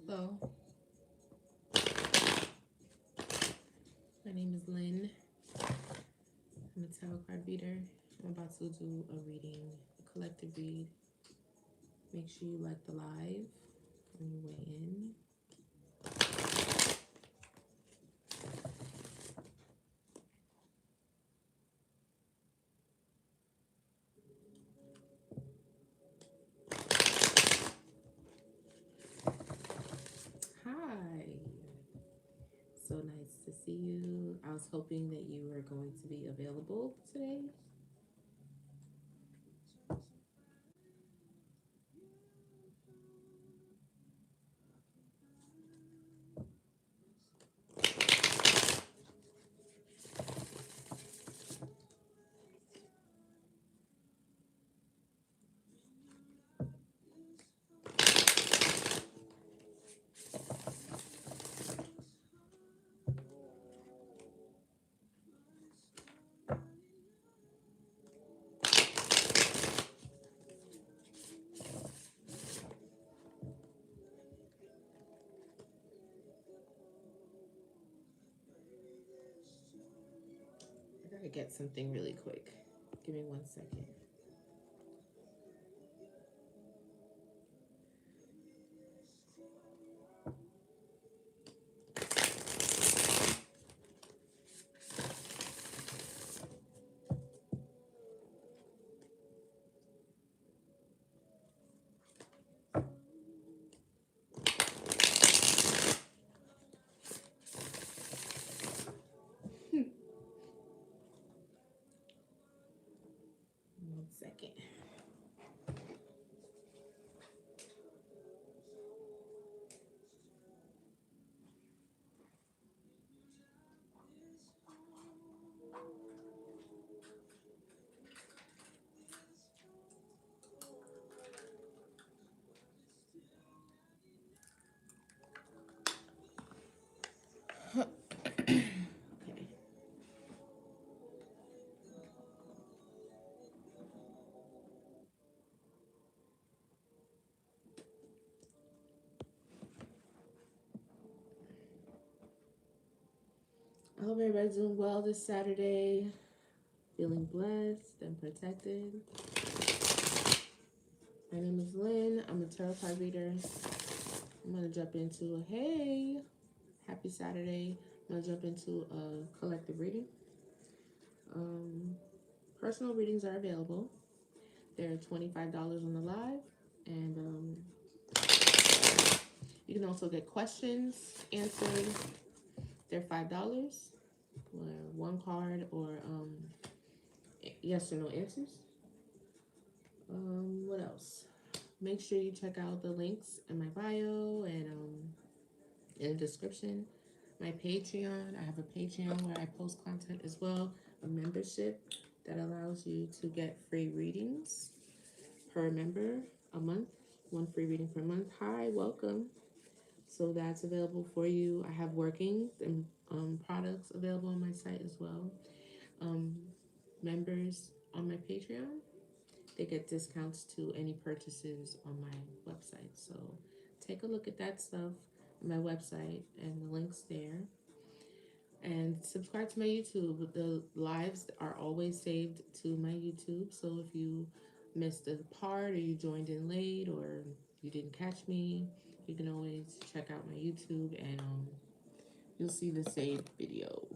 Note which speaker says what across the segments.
Speaker 1: Hello, my name is Lynn. I'm a tarot card reader. I'm about to do a reading, a collective read. Make sure you like the live on your way in. Hi, so nice to see you. I was hoping that you were going to be available today. I gotta get something really quick. Give me 1 second. One second. Okay. I hope everybody's doing well this Saturday. Feeling blessed and protected. My name is Lynn. I'm a tarot card reader. I'm going to jump into happy Saturday. I'm going to jump into a collective reading. Personal readings are available. They're $25 on the live. And you can also get questions answered. They're $5. One card or yes or no answers. What else? Make sure you check out the links in my bio and in the description. My Patreon. I have a Patreon where I post content as well. A membership that allows you to get free readings per member a month. One free reading per month. Hi, welcome. So that's available for you. I have workings and products available on my site as well. Members on my Patreon, they get discounts to any purchases on my website. So take a look at that stuff on my website and the links there. And subscribe to my YouTube. The lives are always saved to my YouTube. So if you missed a part or you joined in late or you didn't catch me, you can always check out my YouTube and you'll see the saved video.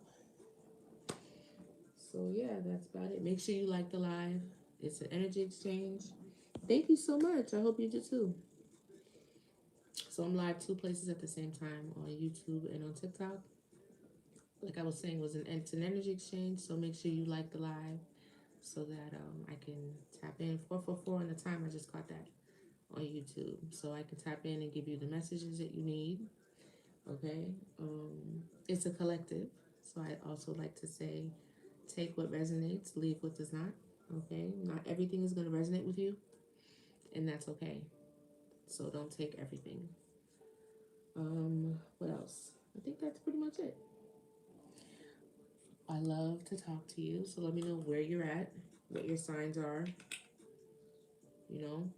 Speaker 1: So yeah, that's about it. Make sure you like the live. It's an energy exchange. Thank you so much. I hope you do too. So I'm live 2 places at the same time, on YouTube and on TikTok. Like I was saying, it's an energy exchange. So make sure you like the live so that I can tap in. 444 on the time. I just caught that on YouTube. So I can tap in and give you the messages that you need. Okay. It's a collective. So I also like to say, take what resonates, leave what does not. Okay. Not everything is going to resonate with you, and that's okay. So don't take everything. What else? I think that's pretty much it. I love to talk to you, so let me know where you're at, what your signs are. You know,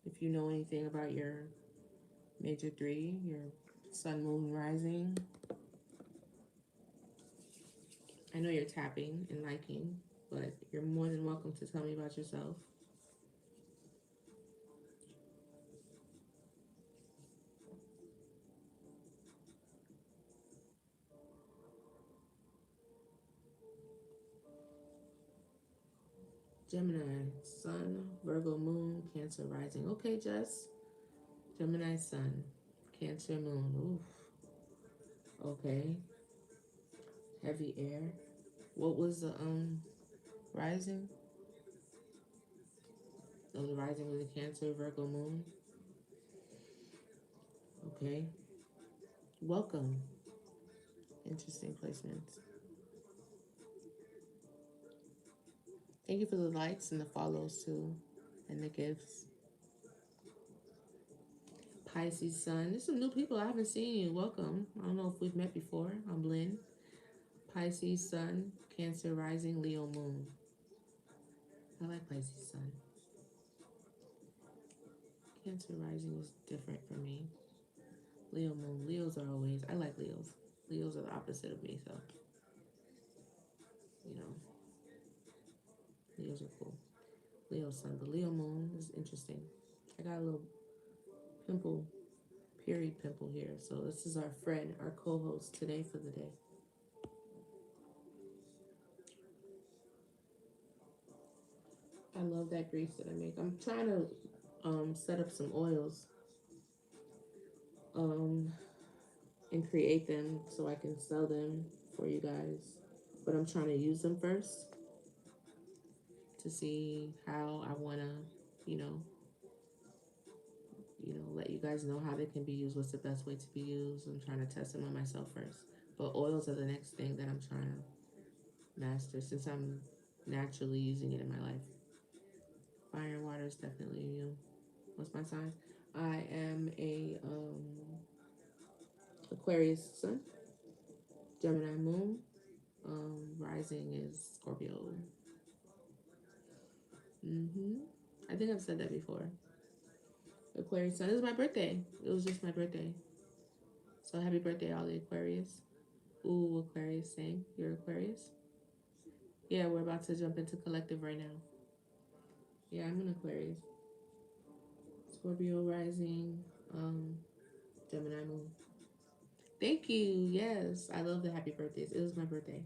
Speaker 1: if you know anything about your Major 3, your sun, moon, rising. I know you're tapping and liking, but you're more than welcome to tell me about yourself. Gemini, sun, Virgo, moon, Cancer, rising. Okay, Jess. Gemini, sun, Cancer, moon. Oof. Okay. Heavy air. What was the rising? Oh, the rising was a Cancer, Virgo, moon. Okay. Welcome. Interesting placements. Thank you for the likes and the follows too, and the gifts. Pisces sun. There's some new people I haven't seen you. Welcome. I don't know if we've met before. I'm Lynn. Pisces sun, Cancer rising, Leo moon. I like Pisces sun. Cancer rising is different for me. Leo moon. Leos are always. I like Leos. Leos are the opposite of me, so you know, Leos are cool. Leo sun, but Leo moon is interesting. I got a little pimple, period pimple here. So this is our friend, our co-host today for the day. I love that grease that I make. I'm trying to set up some oils um, and create them so I can sell them for you guys. But I'm trying to use them first to see how I want to, you know, let you guys know how they can be used. What's the best way to be used? I'm trying to test them on myself first. But oils are the next thing that I'm trying to master since I'm naturally using it in my life. Fire and water is definitely you. What's my sign? I am a Aquarius sun, Gemini moon. Rising is Scorpio. I think I've said that before. Aquarius sun. This is my birthday. It was just my birthday. So happy birthday, all the Aquarius. Ooh, Aquarius, same. You're Aquarius? Yeah, we're about to jump into collective right now. Yeah, I'm an Aquarius. Scorpio rising, Gemini moon. Thank you. Yes, I love the happy birthdays. It was my birthday.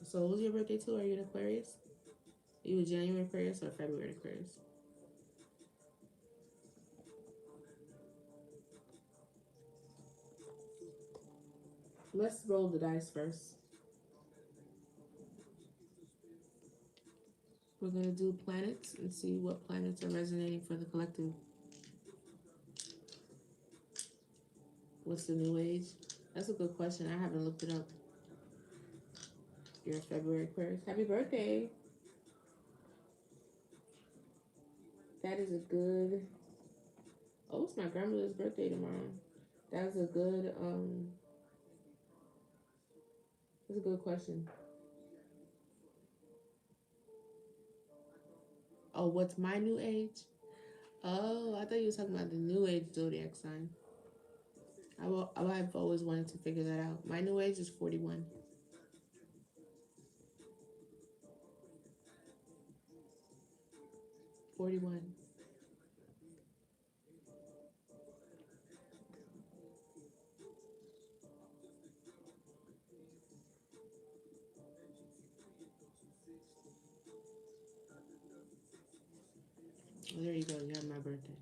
Speaker 1: So, what was your birthday too? Are you an Aquarius? Are you a January Aquarius or February Aquarius? Let's roll the dice first. We're gonna do planets and see what planets are resonating for the collective. What's the new age? That's a good question. I haven't looked it up. You're a February Aquarius. Happy birthday. That is a good. Oh, it's my grandmother's birthday tomorrow. That's a good. That's a good question. Oh, what's my new age? Oh, I thought you were talking about the new age zodiac sign. I've always wanted to figure that out. My new age is 41. 41. Oh, there you go. You have my birthday.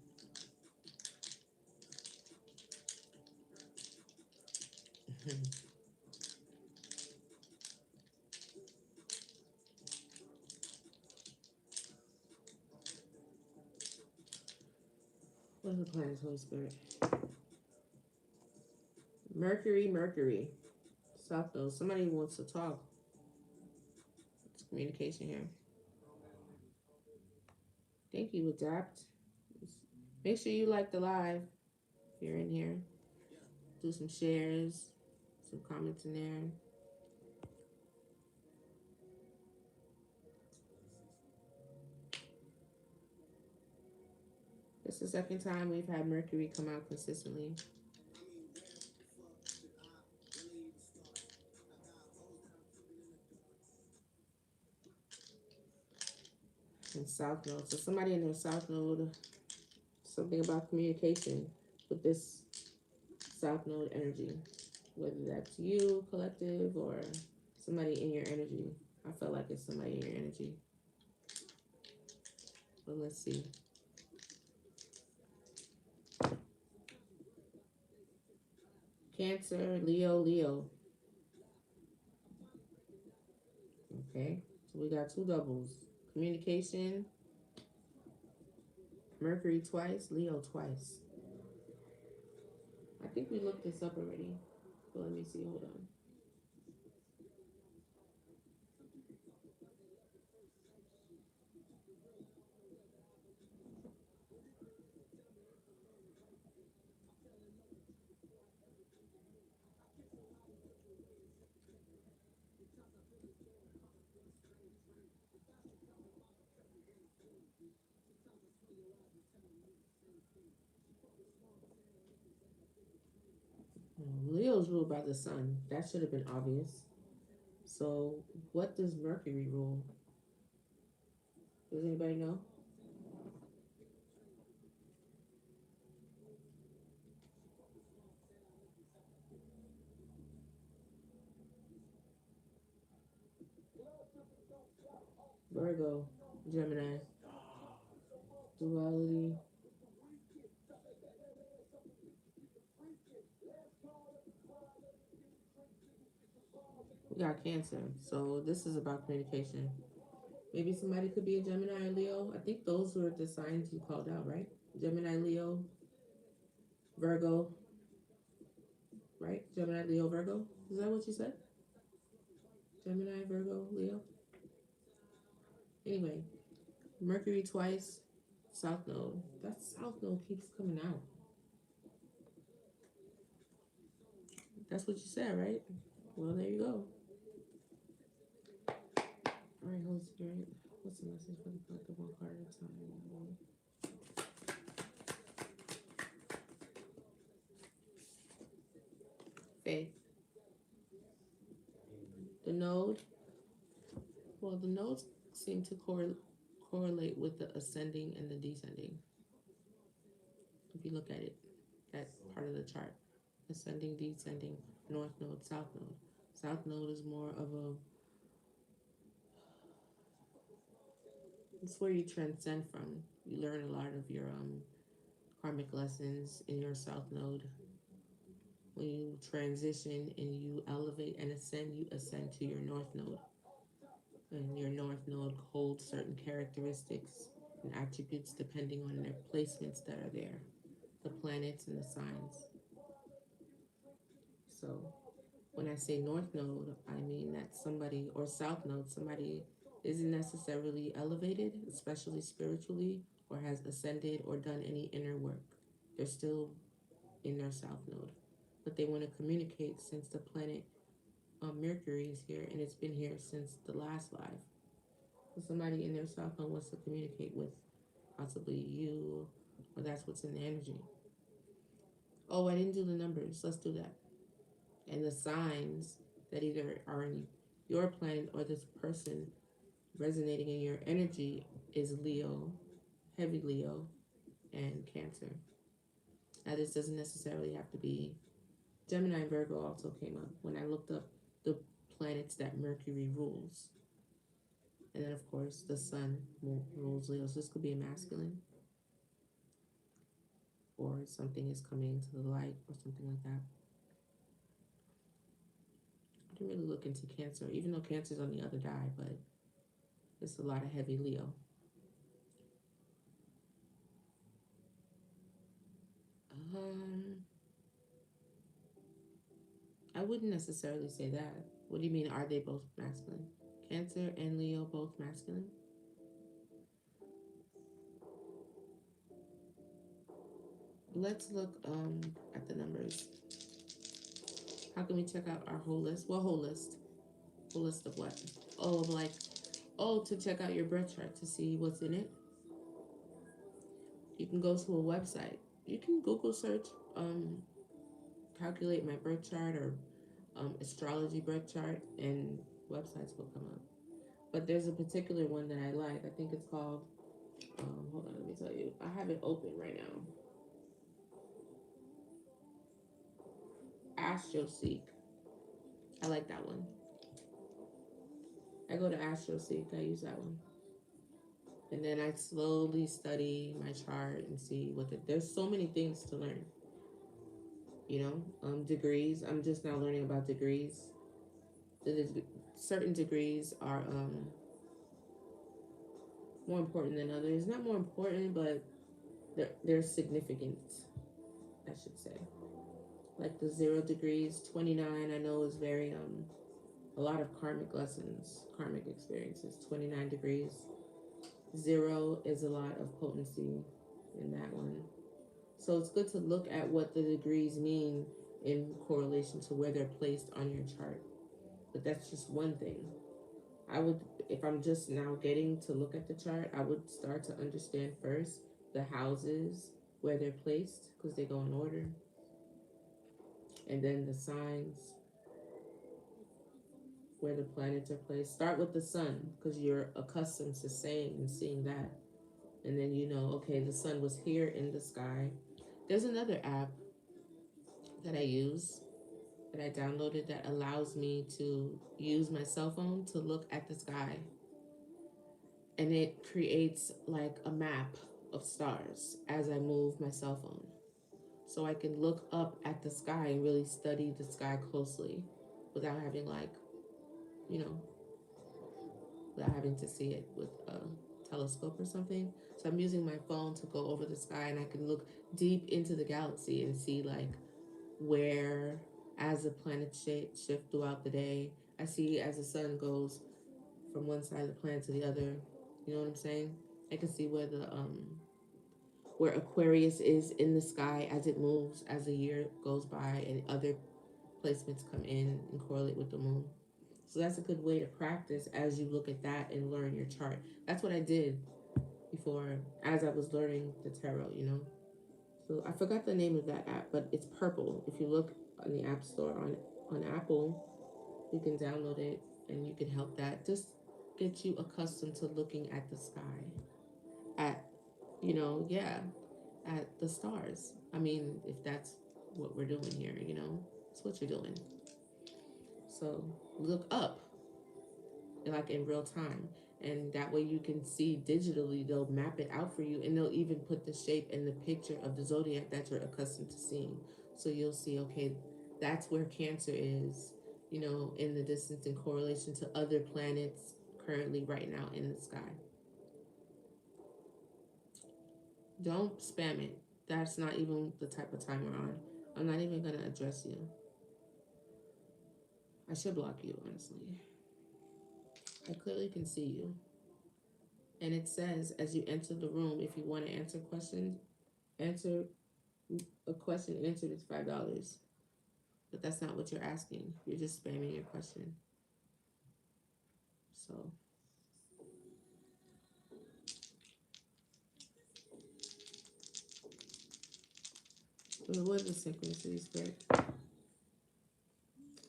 Speaker 1: What's the planets, Holy Spirit? Mercury, Mercury. South Node. Somebody wants to talk. It's communication here. Thank you, Adapt. Make sure you like the live if you're in here. Do some shares, some comments in there. It's the second time we've had Mercury come out consistently. And South Node. So somebody in their South Node, something about communication with this South Node energy. Whether that's you, collective, or somebody in your energy. I feel like it's somebody in your energy. But let's see. Cancer, Leo, Leo. Okay. So we got two doubles. Communication, Mercury twice, Leo twice. I think we looked this up already. But let me see. Hold on. Leo's ruled by the sun. That should have been obvious. So, what does Mercury rule? Does anybody know? Virgo, Gemini, duality. We got Cancer. So, this is about communication. Maybe somebody could be a Gemini or Leo. I think those were the signs you called out, right? Gemini, Leo, Virgo, right? Gemini, Leo, Virgo. Is that what you said? Gemini, Virgo, Leo. Anyway, Mercury twice, South Node. That South Node keeps coming out. That's what you said, right? Well, there you go. All right, Holy Spirit. What's the message for the collective one card at a time? Faith. The node. Well, the nodes seem to correlate with the ascending and the descending. If you look at it, that part of the chart. Ascending, descending, north node, south node. South node is more of a, it's where you transcend from. You learn a lot of your karmic lessons in your south node. When you transition and you elevate and ascend, you ascend to your north node. And your north node holds certain characteristics and attributes depending on their placements that are there, the planets and the signs. So when I say north node, I mean that somebody, or south node, somebody isn't necessarily elevated, especially spiritually, or has ascended or done any inner work. They're still in their south node, but they want to communicate since the planet Mercury is here and it's been here since the last life. So somebody in their south node wants to communicate with possibly you, or that's what's in the energy. Oh, I didn't do the numbers. Let's do that. And the signs that either are in your planet or this person resonating in your energy is Leo, heavy Leo, and Cancer. Now, this doesn't necessarily have to be Gemini and Virgo also came up when I looked up the planets that Mercury rules. And then, of course, the sun rules Leo. So this could be a masculine, or something is coming to the light, or something like that. I didn't really look into Cancer, even though Cancer's on the other die, but it's a lot of heavy Leo. Um, I wouldn't necessarily say that. What do you mean? Are they both masculine? Cancer and Leo both masculine? Let's look at the numbers. How can we check out our whole list? Well, whole list. Whole list of what? Oh, to check out your birth chart to see what's in it. You can go to a website. You can Google search, um, calculate my birth chart or astrology birth chart, and websites will come up. But there's a particular one that I like. I think it's called, hold on, let me tell you. I have it open right now. AstroSeek. I like that one. I go to AstroSeek. I use that one. And then I slowly study my chart and see there's so many things to learn. Degrees. I'm just now learning about degrees. Certain degrees are more important than others. Not more important, but they're significant, I should say. Like the 0 degrees, 29. I know is very a lot of karmic lessons, karmic experiences. 29 degrees. 0 is a lot of potency in that one. So it's good to look at what the degrees mean in correlation to where they're placed on your chart. But that's just one thing. I would, if I'm just now getting to look at the chart, I would start to understand first the houses, where they're placed, because they go in order, and then the signs, where the planets are placed. Start with the sun, because you're accustomed to saying and seeing that. And then okay, the sun was here in the sky. There's another app that I use that I downloaded that allows me to use my cell phone to look at the sky. And it creates like a map of stars as I move my cell phone. So I can look up at the sky and really study the sky closely without having you know, without having to see it with a telescope or something. So I'm using my phone to go over the sky and I can look deep into the galaxy and see where, as the planets shift throughout the day, I see as the sun goes from one side of the planet to the other. You know what I'm saying? I can see where Aquarius is in the sky as it moves as the year goes by and other placements come in and correlate with the moon. So that's a good way to practice as you look at that and learn your chart. That's what I did before as I was learning the tarot. So I forgot the name of that app, but it's purple. If you look on the App Store on Apple, you can download it and you can help that. Just get you accustomed to looking at the sky, at yeah, at the stars. I mean, if that's what we're doing here, it's what you're doing. So look up, like in real time. And that way you can see digitally, they'll map it out for you and they'll even put the shape and the picture of the zodiac that you're accustomed to seeing. So you'll see, okay, that's where Cancer is, in the distance in correlation to other planets currently right now in the sky. Don't spam it. That's not even the type of time we're on. I'm not even going to address you. I should block you, honestly. I clearly can see you. And it says, as you enter the room, if you want to answer a question answered is $5. But that's not what you're asking. You're just spamming your question. So, what is the synchronicity spirit?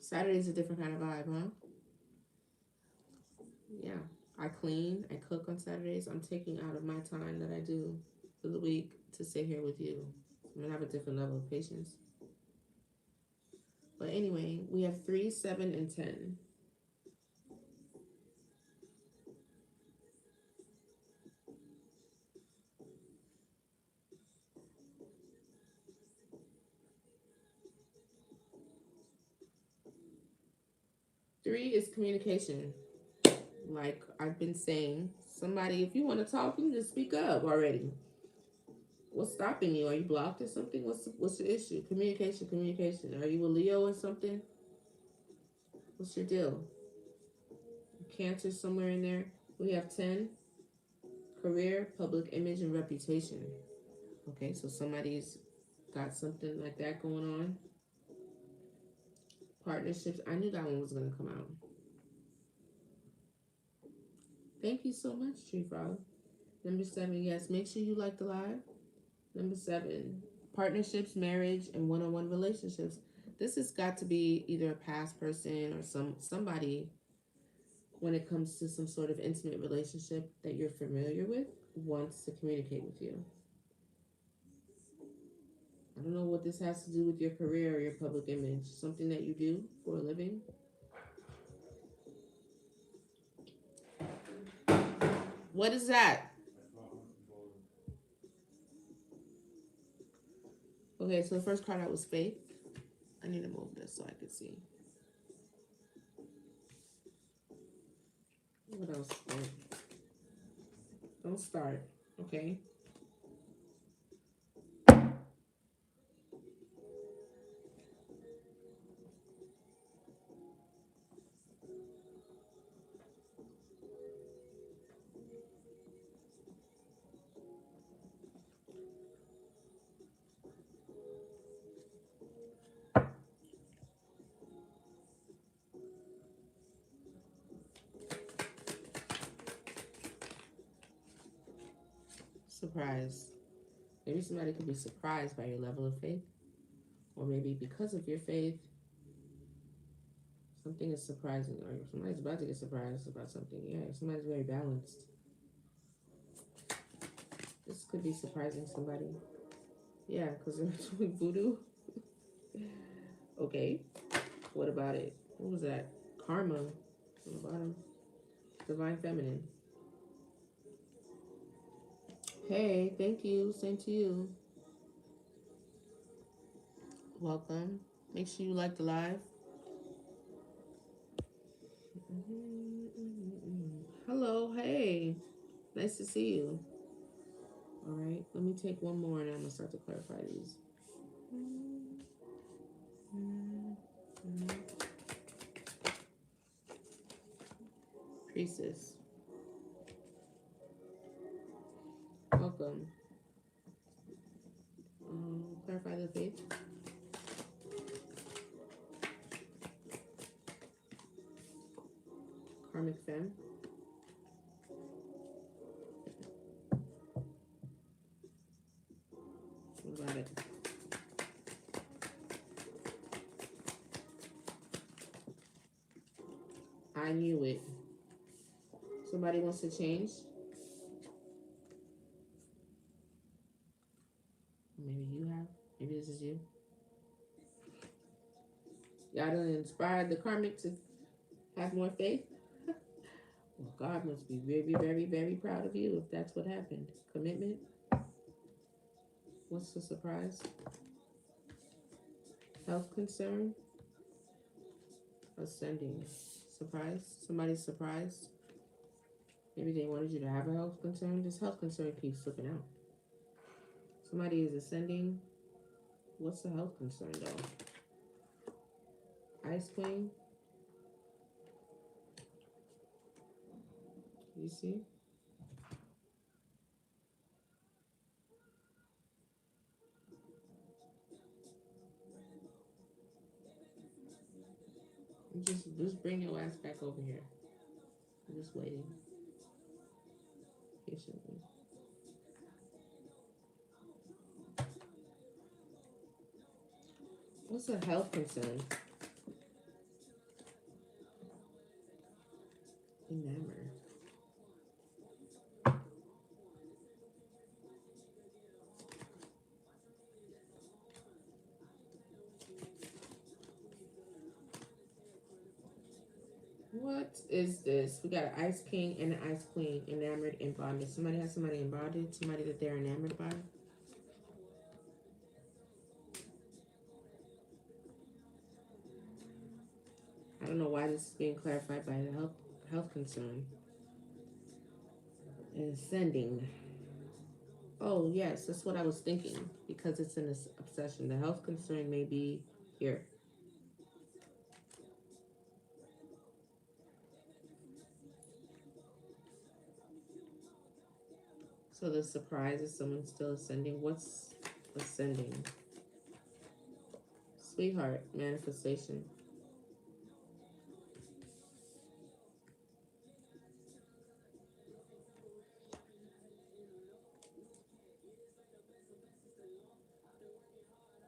Speaker 1: Saturday's a different kind of vibe, huh? Yeah. I clean, I cook on Saturdays. I'm taking out of my time that I do for the week to sit here with you. I'm gonna have a different level of patience. But anyway, we have 3, 7, and 10. Three is communication. Like I've been saying, somebody, if you want to talk, you can just speak up already. What's stopping you? Are you blocked or something? What's the issue? Communication, communication. Are you a Leo or something? What's your deal? Cancer somewhere in there. We have 10. Career, public image, and reputation. Okay, so somebody's got something like that going on. Partnerships. I knew that one was going to come out. Thank you so much, Tree Frog. Number 7, yes. Make sure you like the live. Number 7, partnerships, marriage, and one-on-one relationships. This has got to be either a past person or somebody when it comes to some sort of intimate relationship that you're familiar with wants to communicate with you. I don't know what this has to do with your career or your public image. Something that you do for a living. What is that? Okay, so the first card out was faith. I need to move this so I can see. What else? Don't start. Okay. Surprise. Maybe somebody could be surprised by your level of faith, or maybe because of your faith, something is surprising, or somebody's about to get surprised about something. Yeah, somebody's very balanced. This could be surprising somebody. Yeah, because they're doing voodoo. Okay. What about it? What was that? Karma on the bottom. Divine feminine. Hey, thank you. Same to you. Welcome. Make sure you like the live. Hello. Hey. Nice to see you. All right. Let me take one more and I'm going to start to clarify these. Priestess. Welcome. Clarify the faith. Karmic femme. What about it? I knew it. Somebody wants to change? Maybe you have. Maybe this is you. Y'all done inspired the karmic to have more faith? Well, God must be very, very, very proud of you if that's what happened. Commitment? What's the surprise? Health concern? Ascending. Surprise? Somebody's surprised? Maybe they wanted you to have a health concern. This health concern keeps slipping out. Somebody is ascending. What's the health concern though? Ice Queen? You see? Just bring your ass back over here. I'm just waiting patiently. What's a health concern? Enamored. What is this? We got an Ice King and an Ice Queen, enamored and bonded. Somebody has somebody in bonded, somebody that they're enamored by. I don't know why this is being clarified by the health concern. And ascending. Oh yes, that's what I was thinking because it's an obsession. The health concern may be here. So the surprise is someone still ascending. What's ascending? Sweetheart, manifestation.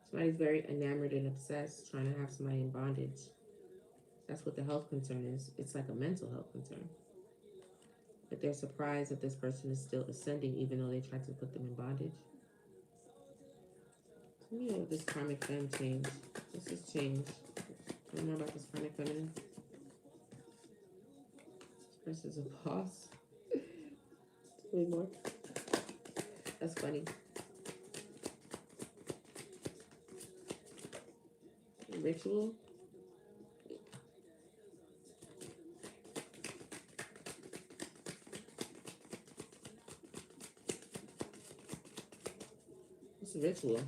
Speaker 1: Somebody's very enamored and obsessed, trying to have somebody in bondage. That's what the health concern is. It's like a mental health concern. But they're surprised that this person is still ascending, even though they tried to put them in bondage. Tell me about this karmic femme change. This is change. Tell me more about this karmic feminine. This person's a boss. Tell me more. That's funny. Ritual. What's a ritual?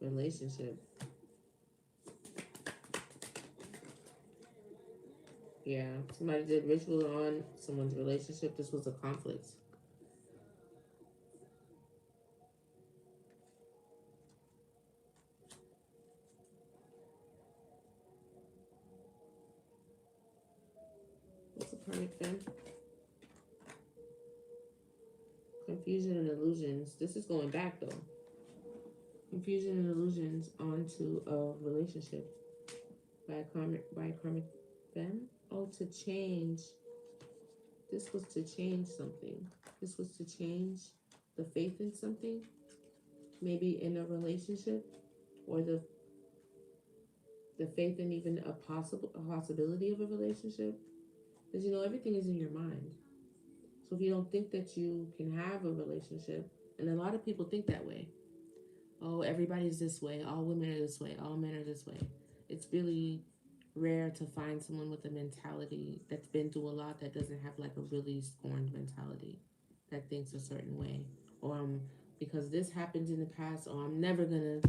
Speaker 1: Relationship. Yeah, somebody did ritual on someone's relationship. This was a conflict. What's a karmic femme? Confusion and illusions. This is going back though. Confusion and illusions onto a relationship by a karmic femme. Oh, to change. This was to change something. This was to change the faith in something. Maybe in a relationship, or the faith in even a possibility of a relationship. Because you know everything is in your mind. So if you don't think that you can have a relationship, and a lot of people think that way. Oh, everybody's this way. All women are this way. All men are this way. It's really rare to find someone with a mentality that's been through a lot that doesn't have like a really scorned mentality that thinks a certain way. Or because this happened in the past, or I'm never gonna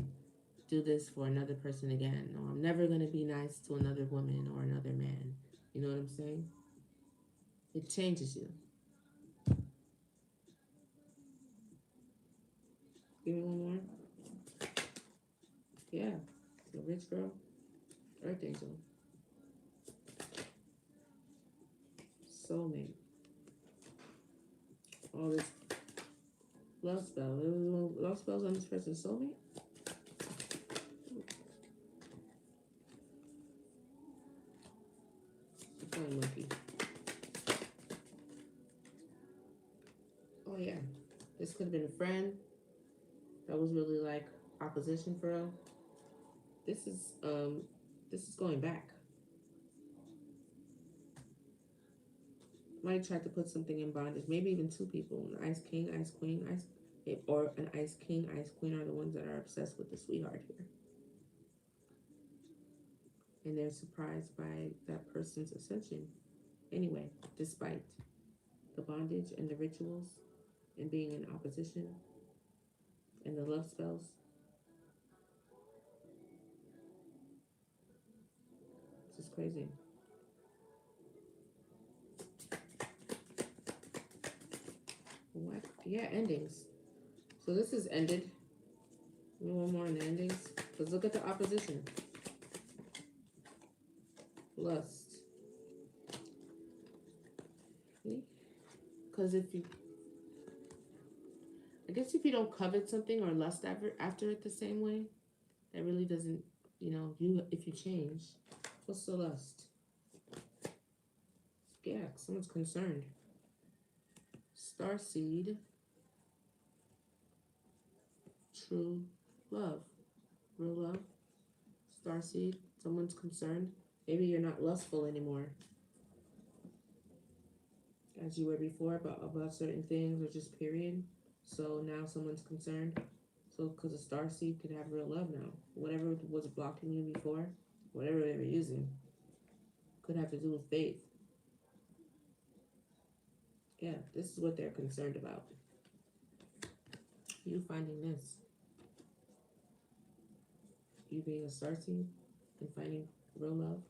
Speaker 1: do this for another person again, or I'm never gonna be nice to another woman or another man. You know what I'm saying? It changes you. Give me one more. Yeah, the rich girl, Earth Angel, soulmate. All this love spell. There was love spells on this person's soulmate. Flying monkey. Oh yeah, this could have been a friend that was really like opposition for real. This is going back. Might try to put something in bondage. Maybe even two people. An ice king, ice queen, or an ice king, ice queen are the ones that are obsessed with the sweetheart here, and they're surprised by that person's ascension. Anyway, despite the bondage and the rituals and being in opposition and the love spells, this is crazy. What? Yeah, endings. So this is ended. One more in the endings. Let's look at the opposition. Lust. Because I guess if you don't covet something or lust after it the same way, that really doesn't, if you change, what's the lust? Yeah, someone's concerned. Starseed. True love. Real love. Starseed. Someone's concerned. Maybe you're not lustful anymore as you were before about certain things or just period. So now someone's concerned. So because a starseed could have real love now. Whatever was blocking you before, whatever they were using, could have to do with faith. Yeah, this is what they're concerned about. You finding this. You being a starseed and finding real love.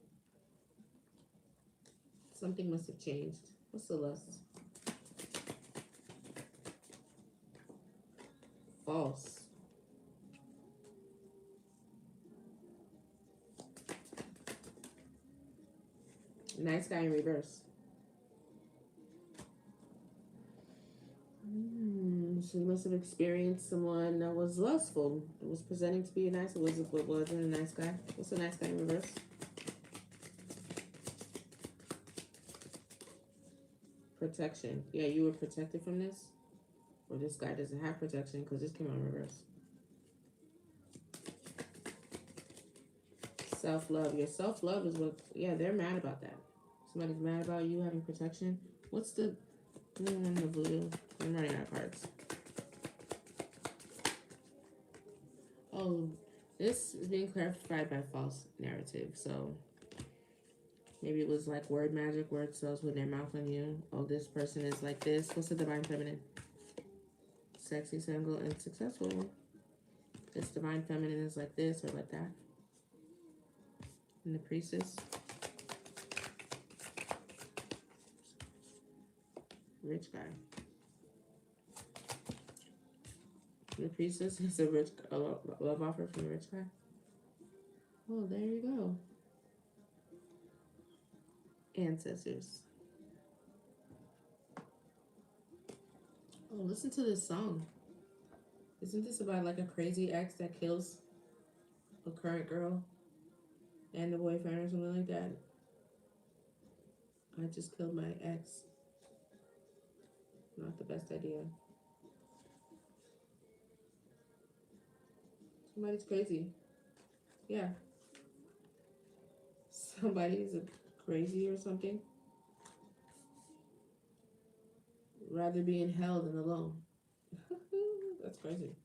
Speaker 1: Something must have changed. What's the lust? False. Nice guy in reverse. So you must have experienced someone that was lustful. It was presenting to be a nice. Wasn't a nice guy. What's a nice guy in reverse? Protection. Yeah, you were protected from this. Or this guy doesn't have protection because this came out in reverse. Self-love. Your self-love is what, yeah, they're mad about that. Somebody's mad about you having protection. What's the blue? I'm running out of cards. Oh, this is being clarified by false narrative. So maybe it was like word magic, word cells with their mouth on you. Oh, this person is like this. What's the divine feminine? Sexy, single, and successful. This divine feminine is like this or like that. And the priestess. Rich guy. And the priestess is a love offer from the rich guy. Oh, there you go. Ancestors. Oh, listen to this song. Isn't this about like a crazy ex that kills a current girl and the boyfriend or something like that? I just killed my ex. Not the best idea. Somebody's crazy. Yeah. Somebody's crazy or something. Rather being held than alone. That's crazy.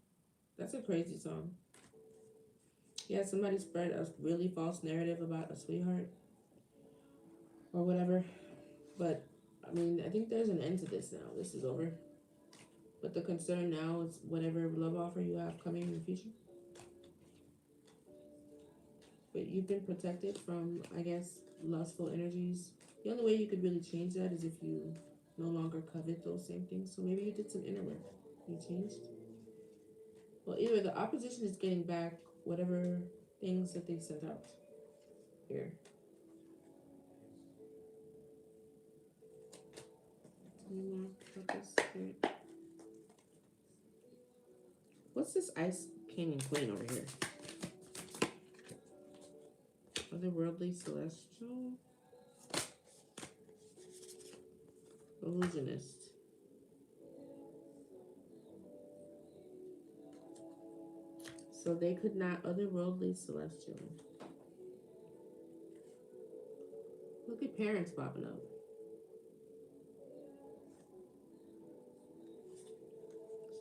Speaker 1: That's a crazy song. Yeah, somebody spread a really false narrative about a sweetheart or whatever. But, I mean, I think there's an end to this now. This is over. But the concern now is whatever love offer you have coming in the future. But you've been protected from, I guess, lustful energies. The only way you could really change that is if you no longer covet those same things. So maybe you did some inner work. You changed. Well, either the opposition is getting back whatever things that they sent out here. What's this ice king and queen over here? Otherworldly, celestial, illusionist. So they could not, otherworldly, celestial. Look at parents popping up.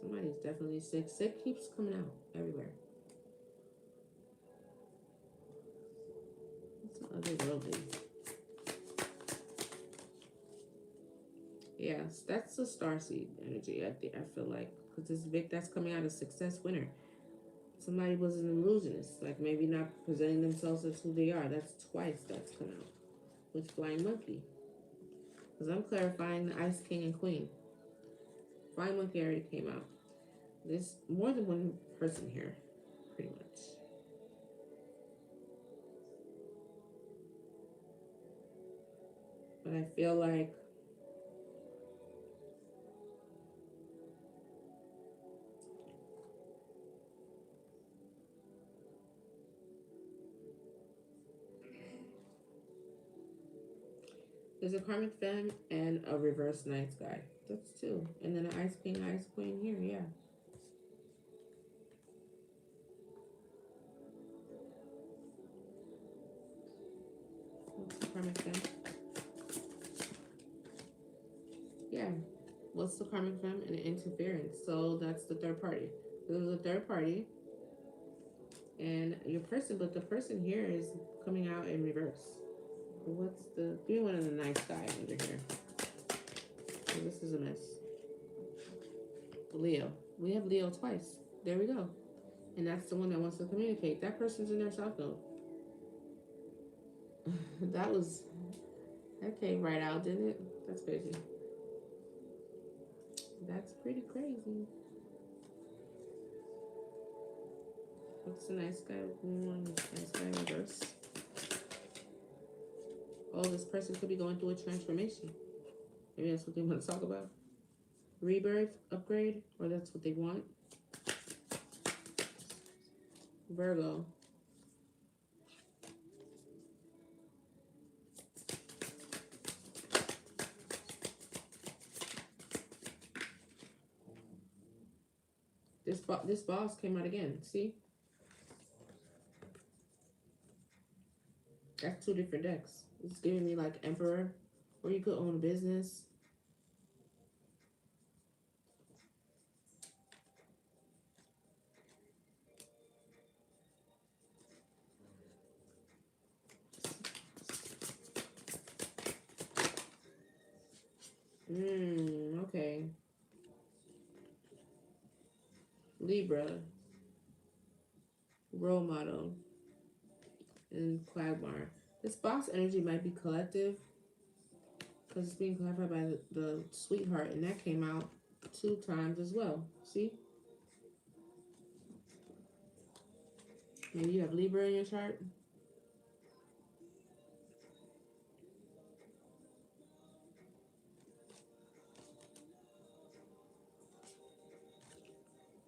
Speaker 1: Somebody's definitely sick. Sick keeps coming out everywhere. What's otherworldly? Yes, that's a starseed energy. I feel like because this Vic that's coming out of success winner. Somebody was an illusionist, like maybe not presenting themselves as who they are. That's twice that's come out with Flying Monkey. Because I'm clarifying the Ice King and Queen. Flying Monkey already came out. There's more than one person here, pretty much. But I feel like there's a karmic femme and a reverse night sky. That's two. And then an Ice King, Ice Queen here, yeah. What's the karmic femme? Yeah. What's the karmic femme? And interference. So that's the third party. There's a third party. And your person, but the person here is coming out in reverse. What's the, give me one of the nice guy under here. Oh, this is a mess. Leo. We have Leo twice. There we go. And that's the one that wants to communicate. That person's in their South Node. That came right out, didn't it? That's crazy. That's pretty crazy. What's the nice guy? Nice guy in reverse. Oh, this person could be going through a transformation. Maybe that's what they want to talk about. rebirth, upgrade, or that's what they want. Virgo. This boss came out again. See? That's two different decks. It's giving me like Emperor, or you could own a business. Okay. Libra, role model, and Quagmire. This boss energy might be collective because it's being clarified by the sweetheart, and that came out 2 times as well. See? Maybe you have Libra in your chart.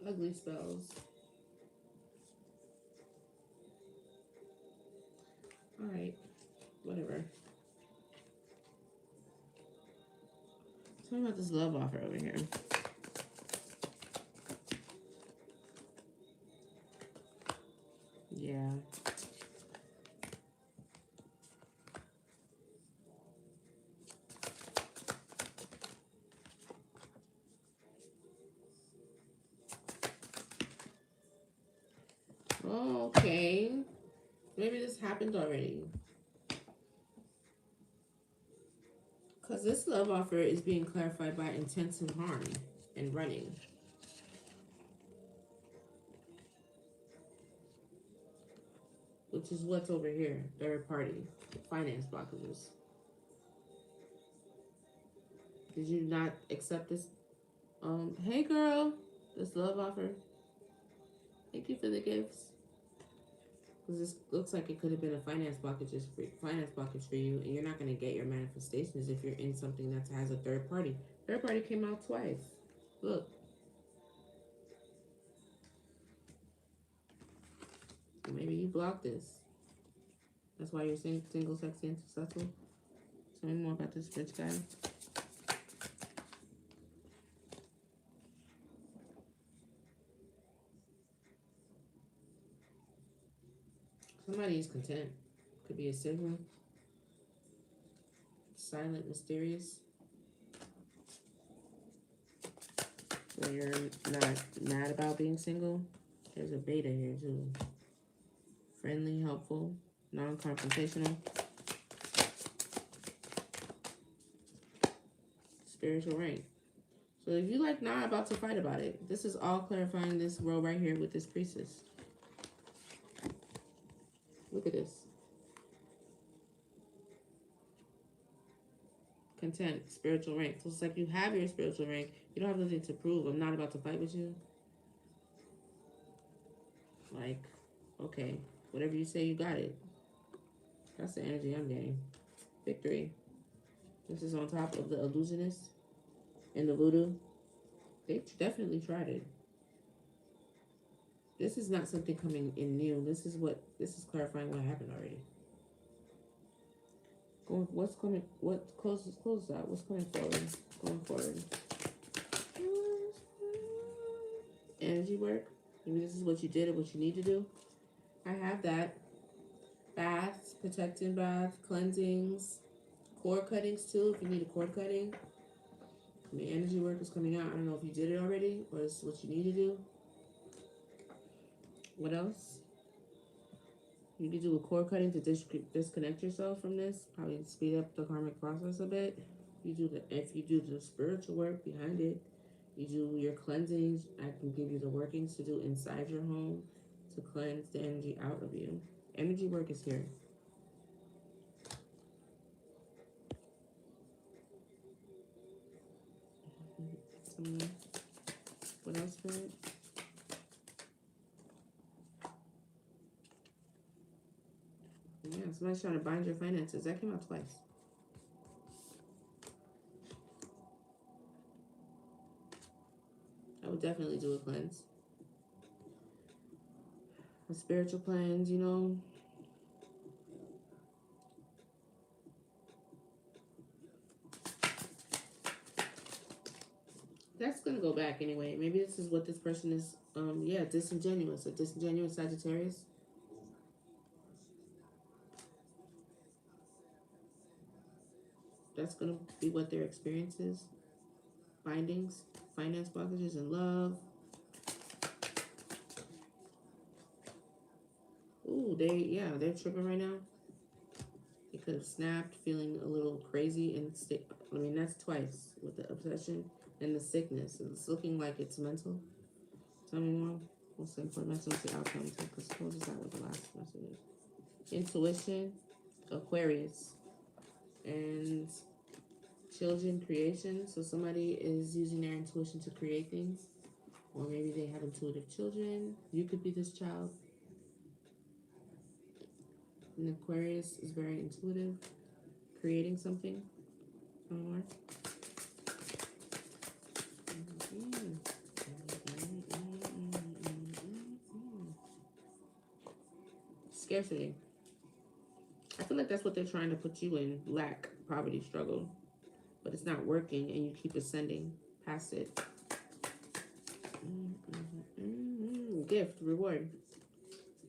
Speaker 1: Ugly spells. Alright. Whatever. Tell me about this love offer over here. Yeah. Oh, okay. Maybe this happened already. Because this love offer is being clarified by intensive harm and running. Which is what's over here. Third party. Finance blockages. Did you not accept this? Hey girl. This love offer. Thank you for the gifts. Because this looks like it could have been a finance blockage for you, and you're not going to get your manifestations if you're in something that has a third party. Third party came out twice. Look. Maybe you blocked this. That's why you're single, sexy, and successful. Tell me more about this rich guy. Somebody is content. Could be a sibling. Silent, mysterious. Where you're not mad about being single. There's a beta here too. Friendly, helpful, non-confrontational. Spiritual rank. So if you like not about to fight about it, this is all clarifying this row right here with this priestess. Look at this. Content, spiritual rank. So it's like you have your spiritual rank. You don't have nothing to prove. I'm not about to fight with you. Like, okay, whatever you say, you got it. That's the energy I'm getting. Victory. This is on top of the illusionist and the voodoo. They definitely tried it. This is not something coming in new. This is clarifying what happened already. What's coming? What close out? What's coming forward? Going forward. Energy work. Maybe this is what you did or what you need to do. I have that. Baths, protecting bath, cleansings, cord cuttings too. If you need a cord cutting. I mean, energy work is coming out. I don't know if you did it already or it's what you need to do. What else? You could do a cord cutting to disconnect yourself from this. Probably speed up the karmic process a bit. If you do the spiritual work behind it, you do your cleansings. I can give you the workings to do inside your home to cleanse the energy out of you. Energy work is here. What else, Spirit? Yeah, somebody's trying to bind your finances. That came out twice. would definitely do a cleanse. A spiritual cleanse, you know. That's gonna go back anyway. Maybe this is what this person is. Yeah, disingenuous. A disingenuous Sagittarius. That's gonna be what their experience is. Findings, finance blockages, and love. Ooh, they're tripping right now. They could have snapped, feeling a little crazy, and I mean, that's twice with the obsession and the sickness. It's looking like it's mental. Tell me more. What's the important message the outcome? Because suppose it's not what the last message is. Intuition, Aquarius, and children creation. So somebody is using their intuition to create things, or maybe they have intuitive children. You could be this child. And Aquarius is very intuitive, creating something. Tell me more. Scarcity. I feel like that's what they're trying to put you in. Lack, poverty, struggle. But it's not working and you keep ascending past it. Gift, reward.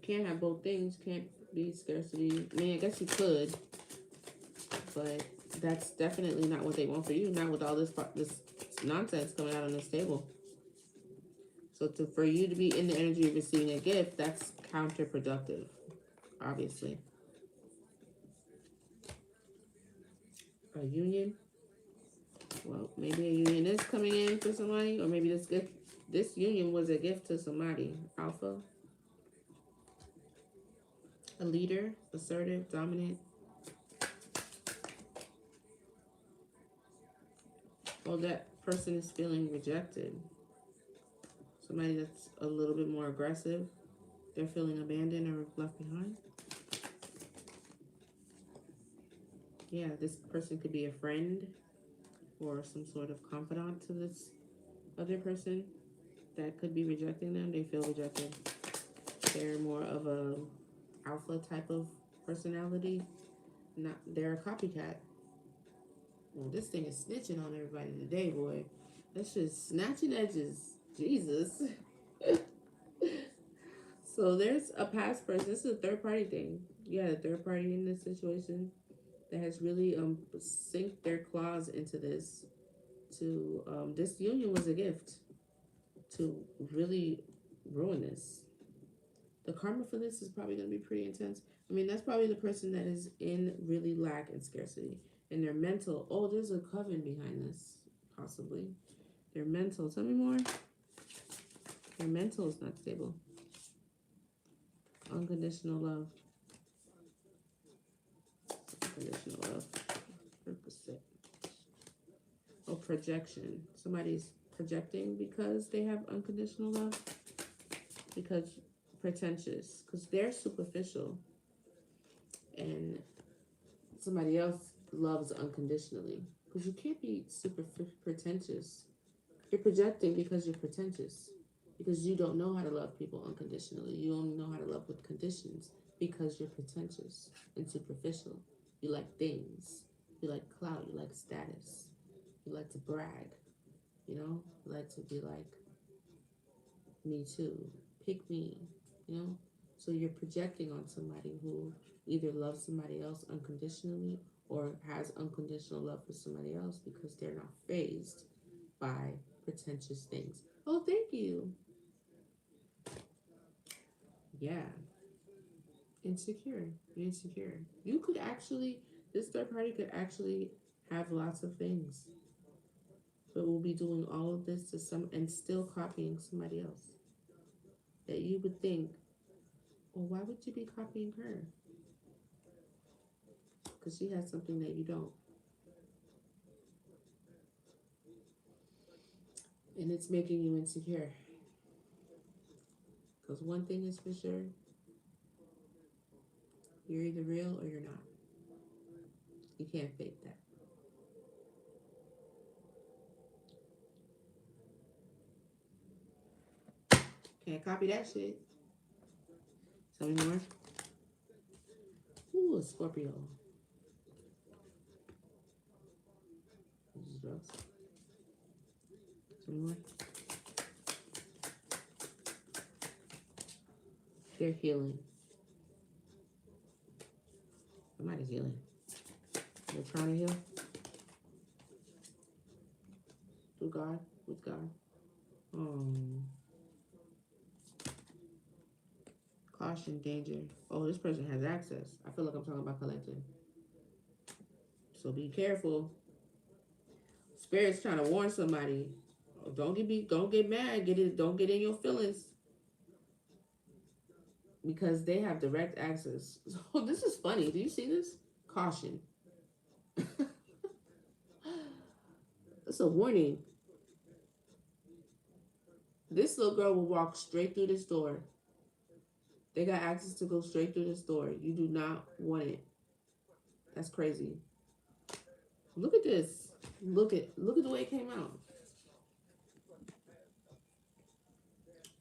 Speaker 1: Can't have both things. Can't be scarcity. I mean, I guess you could. But that's definitely not what they want for you. Not with all this nonsense coming out on this table. So for you to be in the energy of receiving a gift, that's counterproductive, obviously. A union. Well, maybe a union is coming in for somebody, or maybe this union was a gift to somebody. Alpha. A leader, assertive, dominant. Well, that person is feeling rejected. Somebody that's a little bit more aggressive. They're feeling abandoned or left behind. Yeah, this person could be a friend or some sort of confidant to this other person that could be rejecting them. They feel rejected. They're more of a alpha type of personality. They're a copycat. Well, this thing is snitching on everybody today, boy. That's just snatching edges. Jesus. So there's a past person. This is a third party thing. Yeah, a third party in this situation that has really synced their claws into this. This union was a gift to really ruin this. The karma for this is probably going to be pretty intense. I mean, that's probably the person that is in really lack and scarcity. And their mental, oh, there's a coven behind this, possibly. Their mental, tell me more. Their mental is not stable. Unconditional love. Unconditional love. Percent. Oh, projection. Somebody's projecting because they have unconditional love. Because pretentious. Because they're superficial. And somebody else loves unconditionally. Because you can't be super pretentious. You're projecting because you're pretentious. Because you don't know how to love people unconditionally. You only know how to love with conditions because you're pretentious and superficial. You like things. You like clout. You like status. You like to brag. You know? You like to be like, me too. Pick me. You know? So you're projecting on somebody who either loves somebody else unconditionally or has unconditional love for somebody else because they're not fazed by pretentious things. Oh, thank you. Yeah. Insecure. You're insecure. You could actually, this third party could actually have lots of things, but will be doing all of this to some and still copying somebody else. That you would think, well, why would you be copying her? Because she has something that you don't. And it's making you insecure. Because one thing is for sure, you're either real or you're not. You can't fake that. Can't copy that shit. Tell me more. Ooh, a Scorpio. Drugs. Tell me more. They're healing. Somebody's healing. They're trying to heal. Through God. With God. Caution, danger. Oh, this person has access. I feel like I'm talking about collective. So be careful. Spirit's trying to warn somebody. Oh, don't get mad. Don't get in your feelings. Because they have direct access. So this is funny. Do you see this? Caution. It's a warning. This little girl will walk straight through this door. They got access to go straight through this door. You do not want it. That's crazy. Look at this. Look at the way it came out.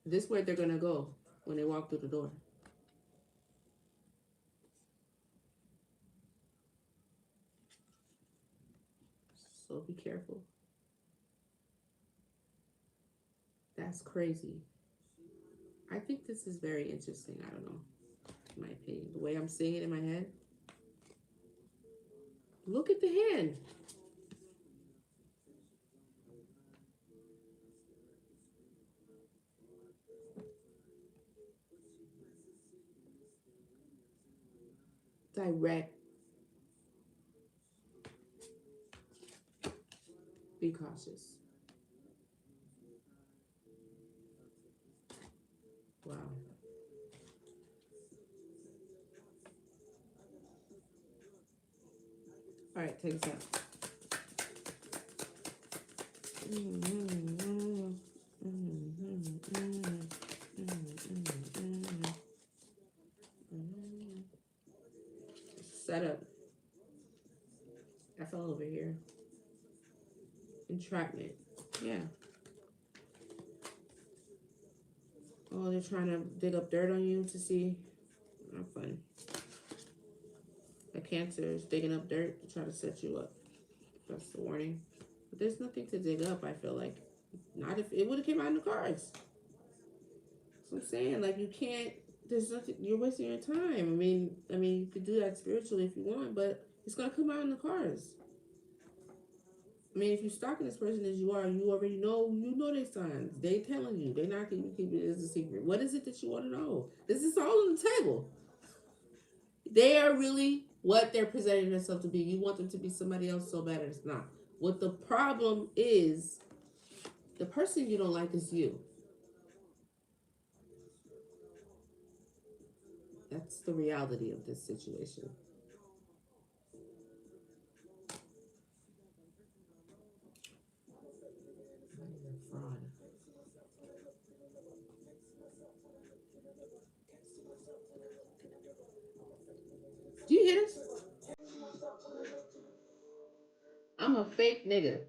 Speaker 1: This way they're gonna go when they walk through the door. So be careful. That's crazy. I think this is very interesting. I don't know. In my opinion. The way I'm seeing it in my head. Look at the hand. Direct. Be cautious. Wow. All right, take this out. Setup. I fell over here. Entrapment. Yeah. Oh, they're trying to dig up dirt on you to see. Not fun. A Cancer is digging up dirt to try to set you up. That's the warning. But there's nothing to dig up, I feel like. Not if it would have came out in the cards. That's what I'm saying. Like, you can't, there's nothing, you're wasting your time. I mean, you could do that spiritually if you want, but it's going to come out in the cards. I mean, if you're stalking this person as you are, you already know, their signs. They telling you. They're not going to keep it as a secret. What is it that you want to know? This is all on the table. They are really what they're presenting themselves to be. You want them to be somebody else so bad it's not. What the problem is, the person you don't like is you. That's the reality of this situation. Fraud. Do you hear this? I'm a fake nigga.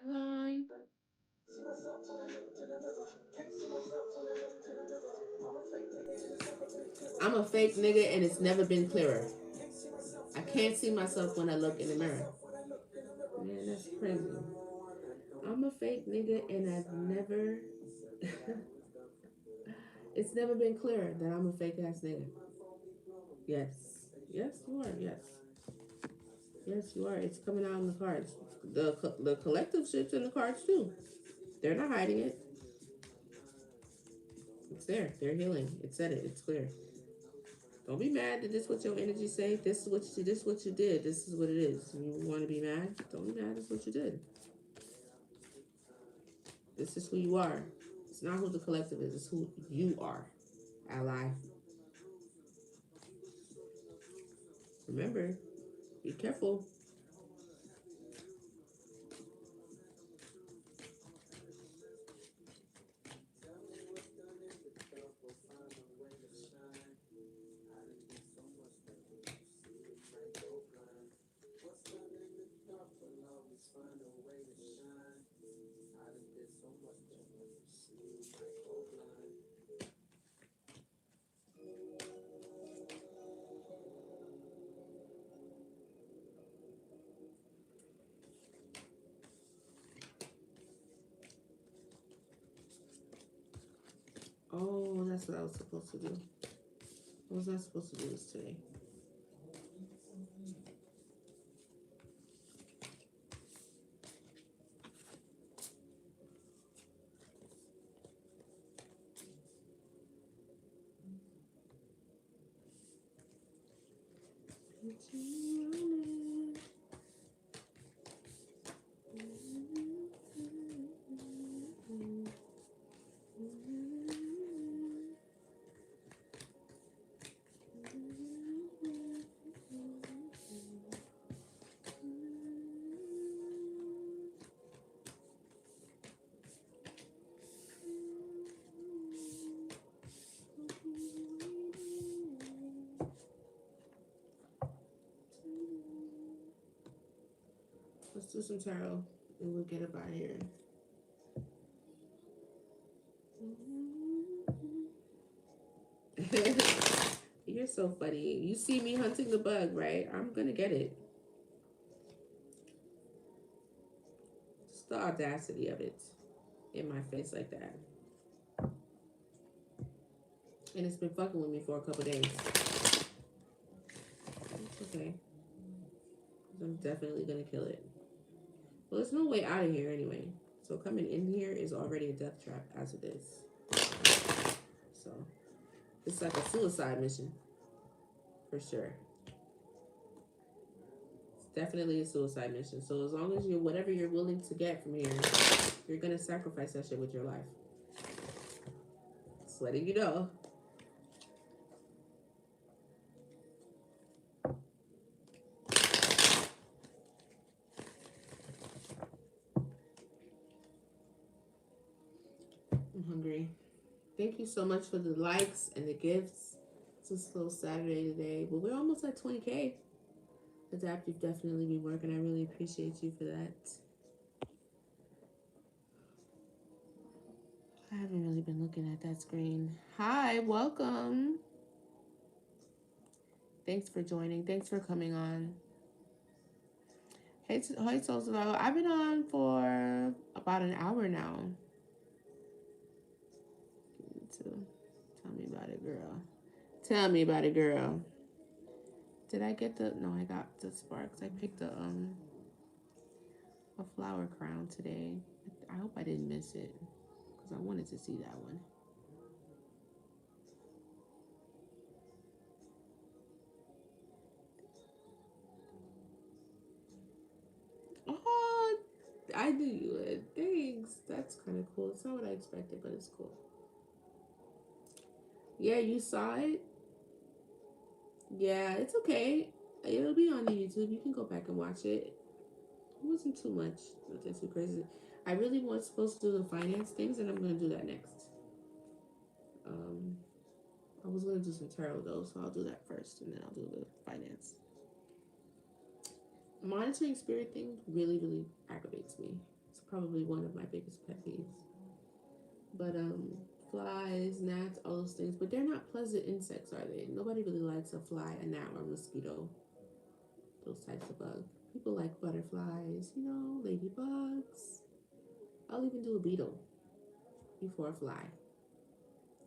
Speaker 1: Line. I'm a fake nigga and it's never been clearer. I can't see myself when I look in the mirror. Man, that's crazy. I'm a fake nigga and I've never it's never been clearer that I'm a fake ass nigga. Yes. Yes, you are. Yes. Yes, you are. It's coming out in the cards. The collective shit's in the cards too. They're not hiding it. It's there. They're healing. It said it. It's clear. Don't be mad that this is what your energy say. This is what you did. This is what it is. You want to be mad? Don't be mad. This is what you did. This is who you are. It's not who the collective is. It's who you are. Ally. Remember, be careful. Oh, that's what I was supposed to do. I was not supposed to do this today. Let's do some tarot and we'll get up out of here. You're so funny. You see me hunting the bug, right? I'm gonna get it. Just the audacity of it in my face like that. And it's been fucking with me for a couple days. It's okay. I'm definitely gonna kill it. Well, there's no way out of here anyway. So coming in here is already a death trap as it is. So it's like a suicide mission. For sure. It's definitely a suicide mission. So as long as you're whatever you're willing to get from here, you're gonna sacrifice that shit with your life. Just letting you know. I'm hungry. Thank you so much for the likes and the gifts. It's a slow Saturday today, but we're almost at 20K. Adapt, you've definitely been working. I really appreciate you for that. I haven't really been looking at that screen. Hi, welcome. Thanks for joining. Thanks for coming on. Hey, Soulslow. I've been on for about an hour now. Tell me about it, girl. Tell me about it, girl. Did I get the... No, I got the sparks. I picked a flower crown today. I hope I didn't miss it because I wanted to see that one. Oh, I knew you would. Thanks. That's kind of cool. It's not what I expected, but it's cool. Yeah, you saw it? Yeah, it's okay. It'll be on the YouTube. You can go back and watch it. It wasn't too much. Nothing too crazy. I really was supposed to do the finance things, and I'm going to do that next. I was going to do some tarot, though, so I'll do that first, and then I'll do the finance. Monitoring spirit thing really, really aggravates me. It's probably one of my biggest pet peeves. But, flies, gnats, all those things, but they're not pleasant insects, are they? Nobody really likes a fly, a gnat, or a mosquito. Those types of bugs. People like butterflies, you know, ladybugs. I'll even do a beetle before a fly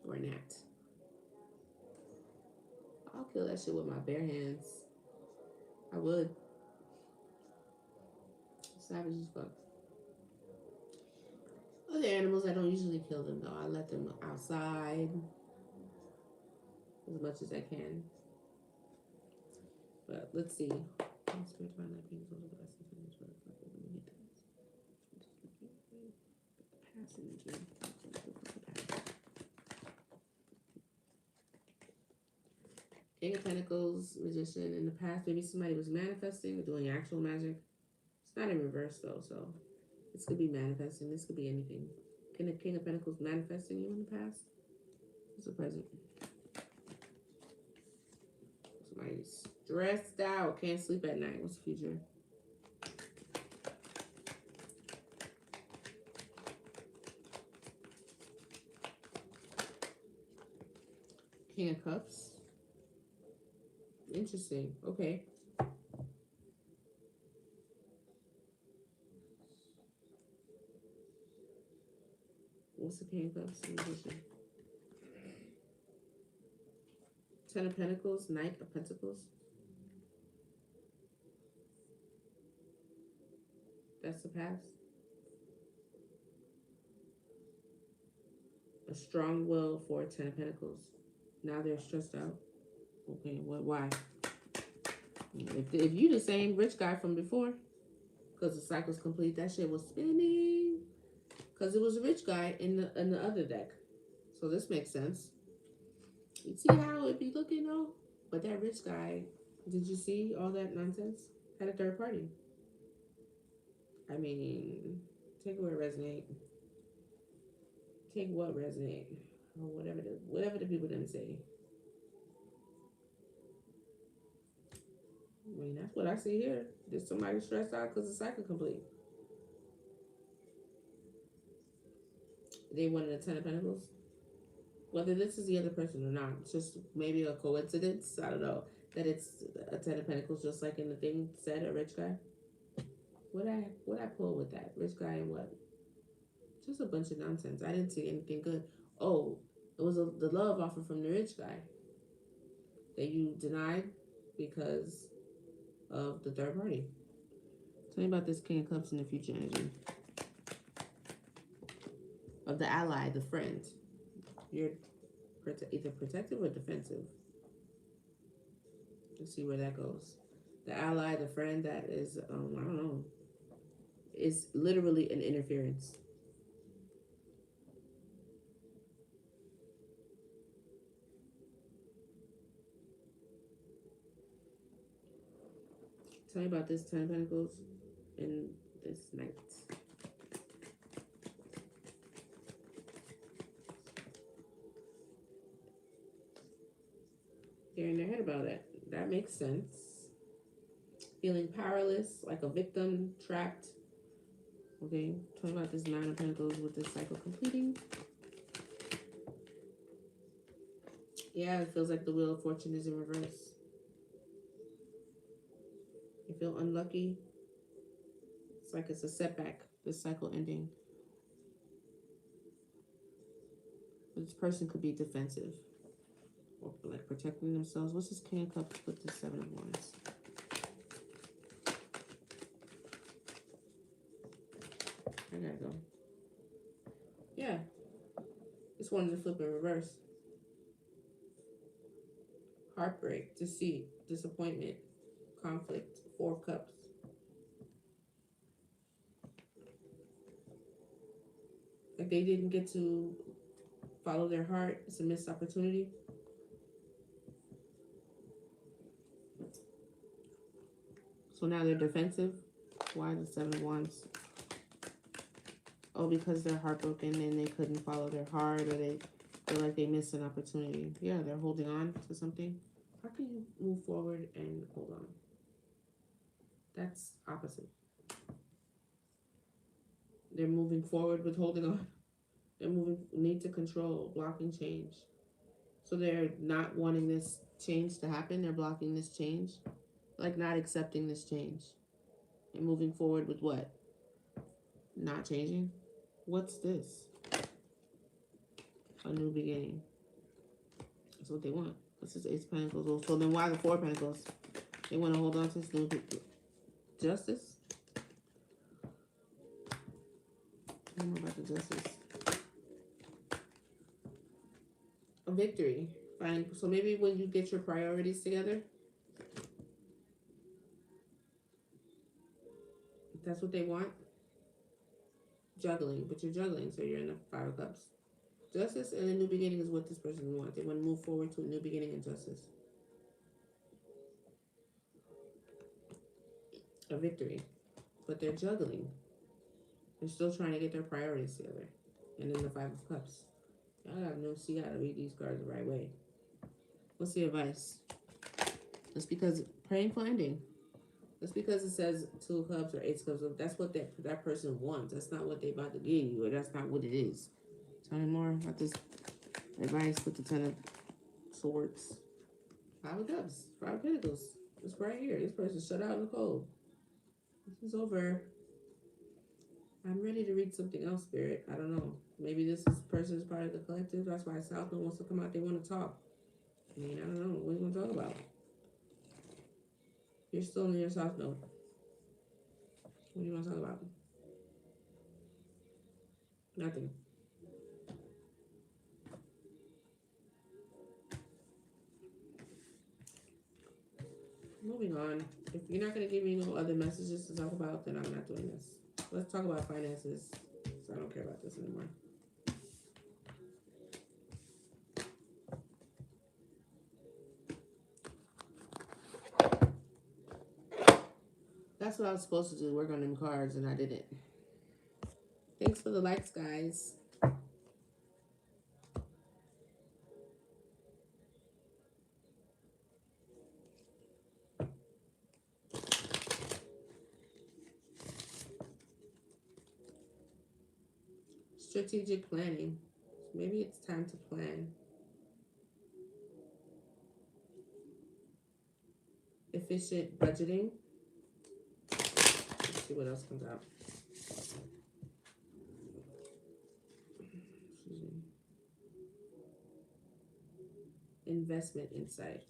Speaker 1: or a gnat. I'll kill that shit with my bare hands. I would. Savage as fuck. Other animals, I don't usually kill them though. I let them outside as much as I can. But let's see. King of Pentacles, Magician. In the past, maybe somebody was manifesting or doing actual magic. It's not in reverse though, so this could be manifesting. This could be anything. King of Pentacles manifesting you in the past? What's the present? Somebody's stressed out, can't sleep at night. What's the future? King of Cups. Interesting. Okay. What's the King of Cups? Magician. Ten of Pentacles, Knight of Pentacles. That's the past. A strong will for Ten of Pentacles. Now they're stressed out. Okay, what? Why? If you the same rich guy from before, because the cycle's complete, that shit was spinning. Because it was a rich guy in the other deck. So this makes sense. You see how it be looking though? But that rich guy, did you see all that nonsense? Had a third party. I mean, take where it resonate. Take what resonate. Or whatever the people didn't say. I mean, that's what I see here. Did somebody stressed out because the cycle complete? They wanted a Ten of Pentacles. Whether this is the other person or not, it's just maybe a coincidence. I don't know that it's a Ten of Pentacles, just like in the thing said, a rich guy. What I pull with that rich guy and what? Just a bunch of nonsense. I didn't see anything good. Oh, it was the love offer from the rich guy that you denied because of the third party. Tell me about this King of Cups in the future energy of the ally, the friend. You're either protective or defensive. Let's see where that goes. The ally, the friend that is, I don't know, is literally an interference. Tell me about this Ten of Pentacles and this Knight. They're in their head about it. That makes sense. Feeling powerless, like a victim, trapped. Okay, tell me about this Nine of Pentacles with this cycle completing. Yeah, it feels like the Wheel of Fortune is in reverse. You feel unlucky. It's like it's a setback, this cycle ending. This person could be defensive or like protecting themselves. What's this King of Cups with the Seven of Wands? I gotta go. Yeah. Just wanted to flip in reverse. Heartbreak, deceit, disappointment, conflict, Four of Cups. Like they didn't get to follow their heart. It's a missed opportunity. So now they're defensive. Why the Seven of Wands? Oh, because they're heartbroken and they couldn't follow their heart, or they feel like they missed an opportunity. Yeah, they're holding on to something. How can you move forward and hold on? That's opposite. They're moving forward with holding on. They're moving, need to control, blocking change. So they're not wanting this change to happen. They're blocking this change. Like not accepting this change. And moving forward with what? Not changing? What's this? A new beginning. That's what they want. This is Ace of Pentacles. So then why the Four of Pentacles? They want to hold on to this new Justice? I don't know about the Justice. A victory. Fine. So maybe when you get your priorities together, that's what they want. Juggling. But you're juggling, so you're in the Five of Cups. Justice and a new beginning is what this person wants. They want to move forward to a new beginning and justice. A victory. But they're juggling. They're still trying to get their priorities together. And then the Five of Cups. Y'all gotta know, so you gotta read these cards the right way. What's the advice? Just because praying for ending. Just because it says Two of Cups or Ace of Cups, that's what that person wants. That's not what they about to give you, or that's not what it is. Tell me more about this advice with the Ten of Swords. Five of Cups, Five of Pentacles. It's right here. This person's shut out in the cold. This is over. I'm ready to read something else, Spirit. I don't know. Maybe this person is part of the collective. That's why Southland wants to come out. They want to talk. I mean, I don't know. What are you going to talk about? You're still in your soft mode. What do you want to talk about? Nothing. Moving on. If you're not going to give me no other messages to talk about, then I'm not doing this. Let's talk about finances. So I don't care about this anymore. That's what I was supposed to do, work on them cards, and I didn't. Thanks for the likes, guys. Strategic planning. Maybe it's time to plan. Efficient budgeting. Let's see what else comes out. Investment insight.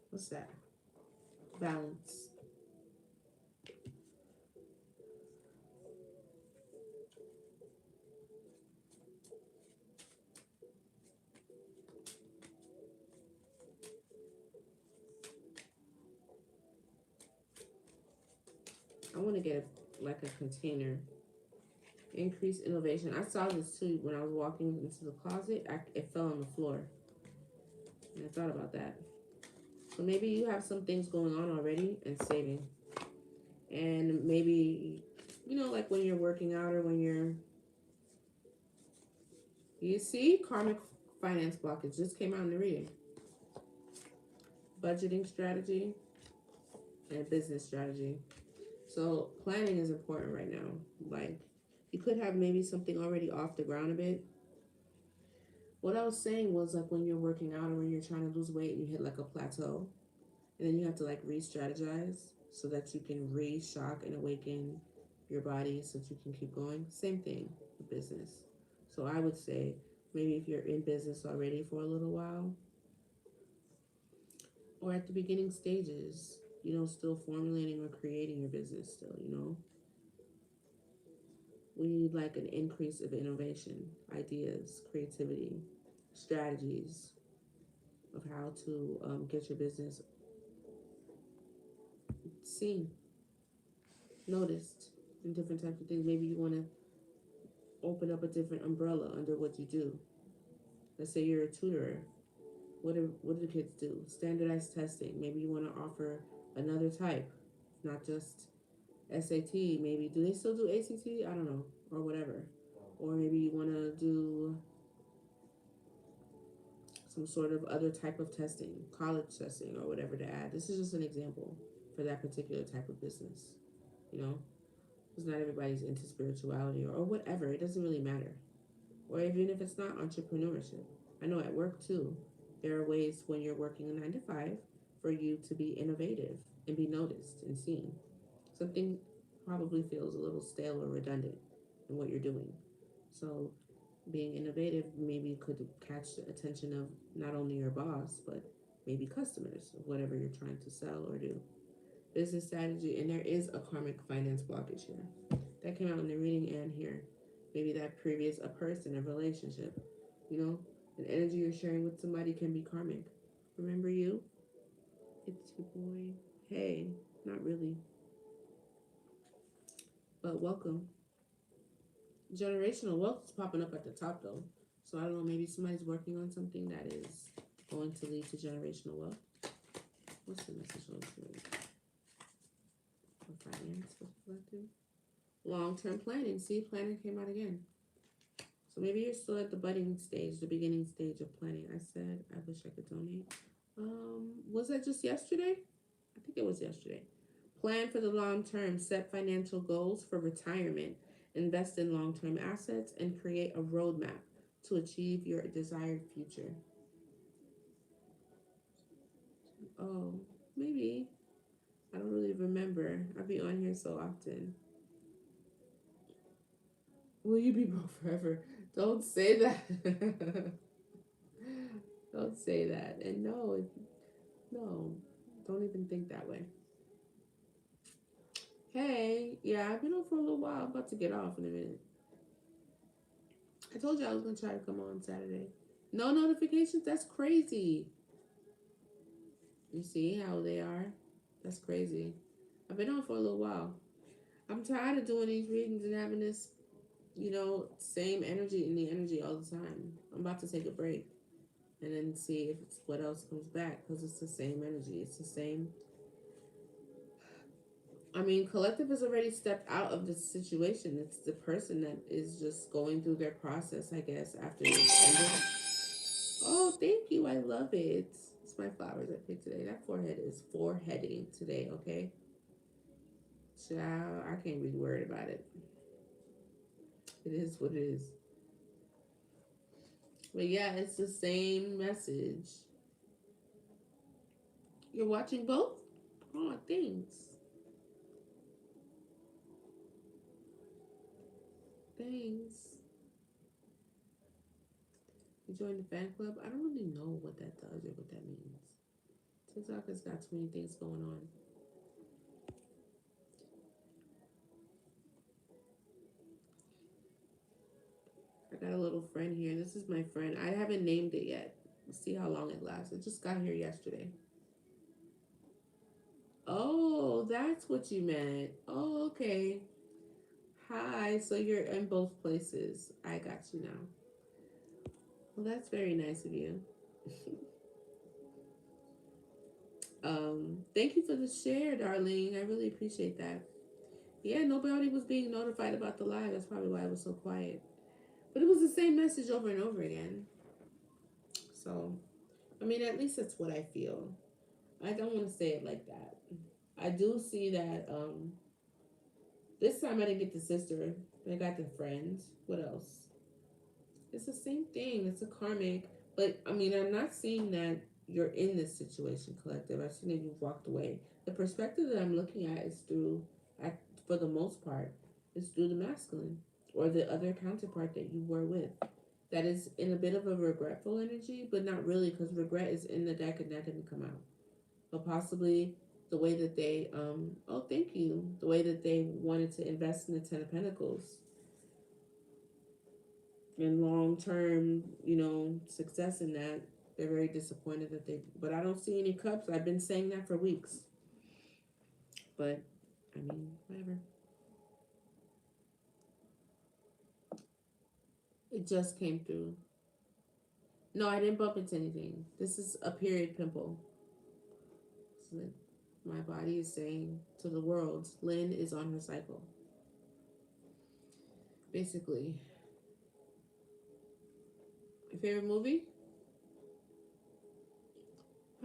Speaker 1: What's that? Balance. I want to get like a container. Increase innovation. I saw this too when I was walking into the closet. It fell on the floor. And I thought about that. So maybe you have some things going on already and saving. And maybe, like when you're working out or when you see, karmic finance blockage just came out in the reading. Budgeting strategy and business strategy. So planning is important right now. Like you could have maybe something already off the ground a bit. What I was saying was like when you're working out or when you're trying to lose weight and you hit like a plateau, and then you have to like re-strategize so that you can re-shock and awaken your body so that you can keep going. Same thing with business. So I would say maybe if you're in business already for a little while or at the beginning stages, still formulating or creating your business still. We need like an increase of innovation, ideas, creativity, strategies of how to get your business seen, noticed, and different types of things. Maybe you want to open up a different umbrella under what you do. Let's say you're a tutor. What do the kids do? Standardized testing. Maybe you want to offer another type, not just SAT. Maybe do they still do ACT? I don't know, or whatever. Or maybe you want to do some sort of other type of testing, college testing, or whatever to add. This is just an example for that particular type of business. Because not everybody's into spirituality or whatever. It doesn't really matter. Or even if it's not entrepreneurship. I know at work too, there are ways when you're working a 9 to 5 for you to be innovative and be noticed and seen. Something probably feels a little stale or redundant in what you're doing. So being innovative maybe could catch the attention of not only your boss, but maybe customers of whatever you're trying to sell or do. Business strategy, and there is a karmic finance blockage here. That came out in the reading and here. Maybe that previous a person, a relationship, an energy you're sharing with somebody can be karmic. Remember you? It's your boy. Hey, not really, but welcome. Generational wealth is popping up at the top though. So I don't know, maybe somebody's working on something that is going to lead to generational wealth. What's the message on for finance for collective? Long-term planning. See, planning came out again. So maybe you're still at the budding stage, the beginning stage of planning. I said, I wish I could donate. Was that just yesterday? I think it was yesterday. Plan for the long term, set financial goals for retirement, invest in long-term assets, and create a roadmap to achieve your desired future. Oh. Maybe. I don't really remember. I be on here so often. Will you be broke forever? Don't say that. Don't say that. And no, no, don't even think that way. Hey, yeah, I've been on for a little while. I'm about to get off in a minute. I told you I was gonna try to come on Saturday. No notifications? That's crazy. You see how they are? That's crazy. I've been on for a little while. I'm tired of doing these readings and having this, same energy in the energy all the time. I'm about to take a break and then see if it's what else comes back because it's the same energy. It's the same. I mean, collective has already stepped out of the situation. It's the person that is just going through their process, I guess, after it's ended. Oh, thank you. I love it. It's my flowers I picked today. That forehead is foreheading today, okay? Child, I can't be worried about it. It is what it is. But yeah, it's the same message. You're watching both? Oh, thanks. Thanks. You joined the fan club? I don't really know what that does or what that means. TikTok has got too many things going on. I got a little friend here. This is my friend. I haven't named it yet. Let's see how long it lasts. It just got here yesterday. Oh, that's what you meant. Oh, okay. Hi. So you're in both places. I got you now. Well, that's very nice of you. Thank you for the share, darling. I really appreciate that. Yeah, nobody was being notified about the live. That's probably why it was so quiet. But it was the same message over and over again. So, I mean, at least that's what I feel. I don't want to say it like that. I do see that this time I didn't get the sister, but I got the friends. What else? It's the same thing. It's a karmic. But I mean, I'm not seeing that you're in this situation, collective. I've seen that you've walked away. The perspective that I'm looking at is through, for the most part, is through the masculine or the other counterpart that you were with. That is in a bit of a regretful energy, but not really because regret is in the deck and that didn't come out. But possibly the way that they, oh, thank you, the way that they wanted to invest in the Ten of Pentacles and long term, success in that. They're very disappointed that but I don't see any cups. I've been saying that for weeks. But, I mean, whatever. It just came through. No, I didn't bump into anything. This is a period pimple. So my body is saying to the world, Lynn is on her cycle. Basically. Your favorite movie?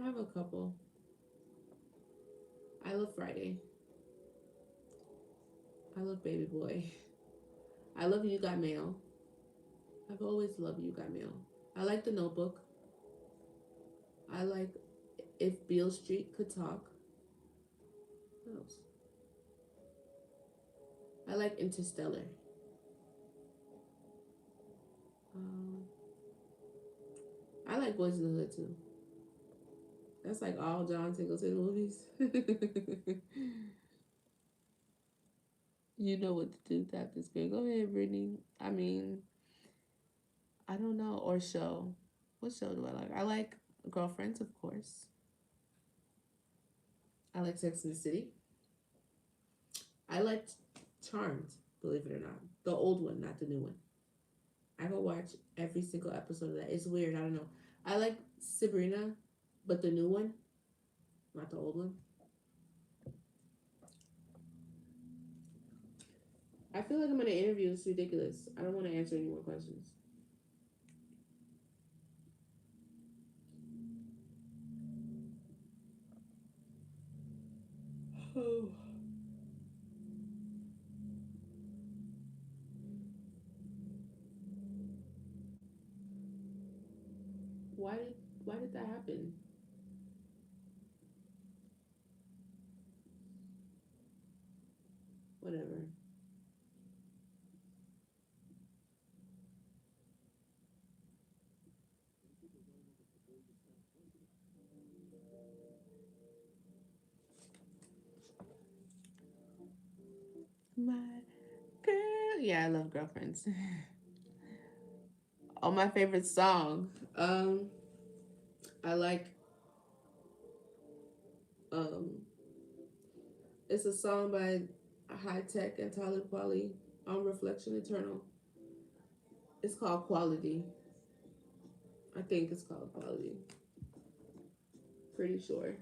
Speaker 1: I have a couple. I love Friday. I love Baby Boy. I love You Got Mail. I've always loved You Got Mail. I like The Notebook. I like If Beale Street Could Talk. What else? I like Interstellar. Um, I like Boys in the Hood too. That's like all John Singleton movies. You know what to do, tap the screen. Go ahead, Brittany. I mean, I don't know. Or show. What show do I like? I like Girlfriends, of course. I like Sex and the City. I liked Charmed, believe it or not. The old one, not the new one. I go watch every single episode of that. It's weird. I don't know. I like Sabrina, but the new one, not the old one. I feel like I'm gonna interview. It's ridiculous. I don't want to answer any more questions. Oh. Why did why did that happen? Whatever. My girl. Yeah, I love Girlfriends. Oh, my favorite song. I like um it's a song by High Tech and Talib Kweli on Reflection Eternal. It's called Quality. I think it's called Quality. Pretty sure.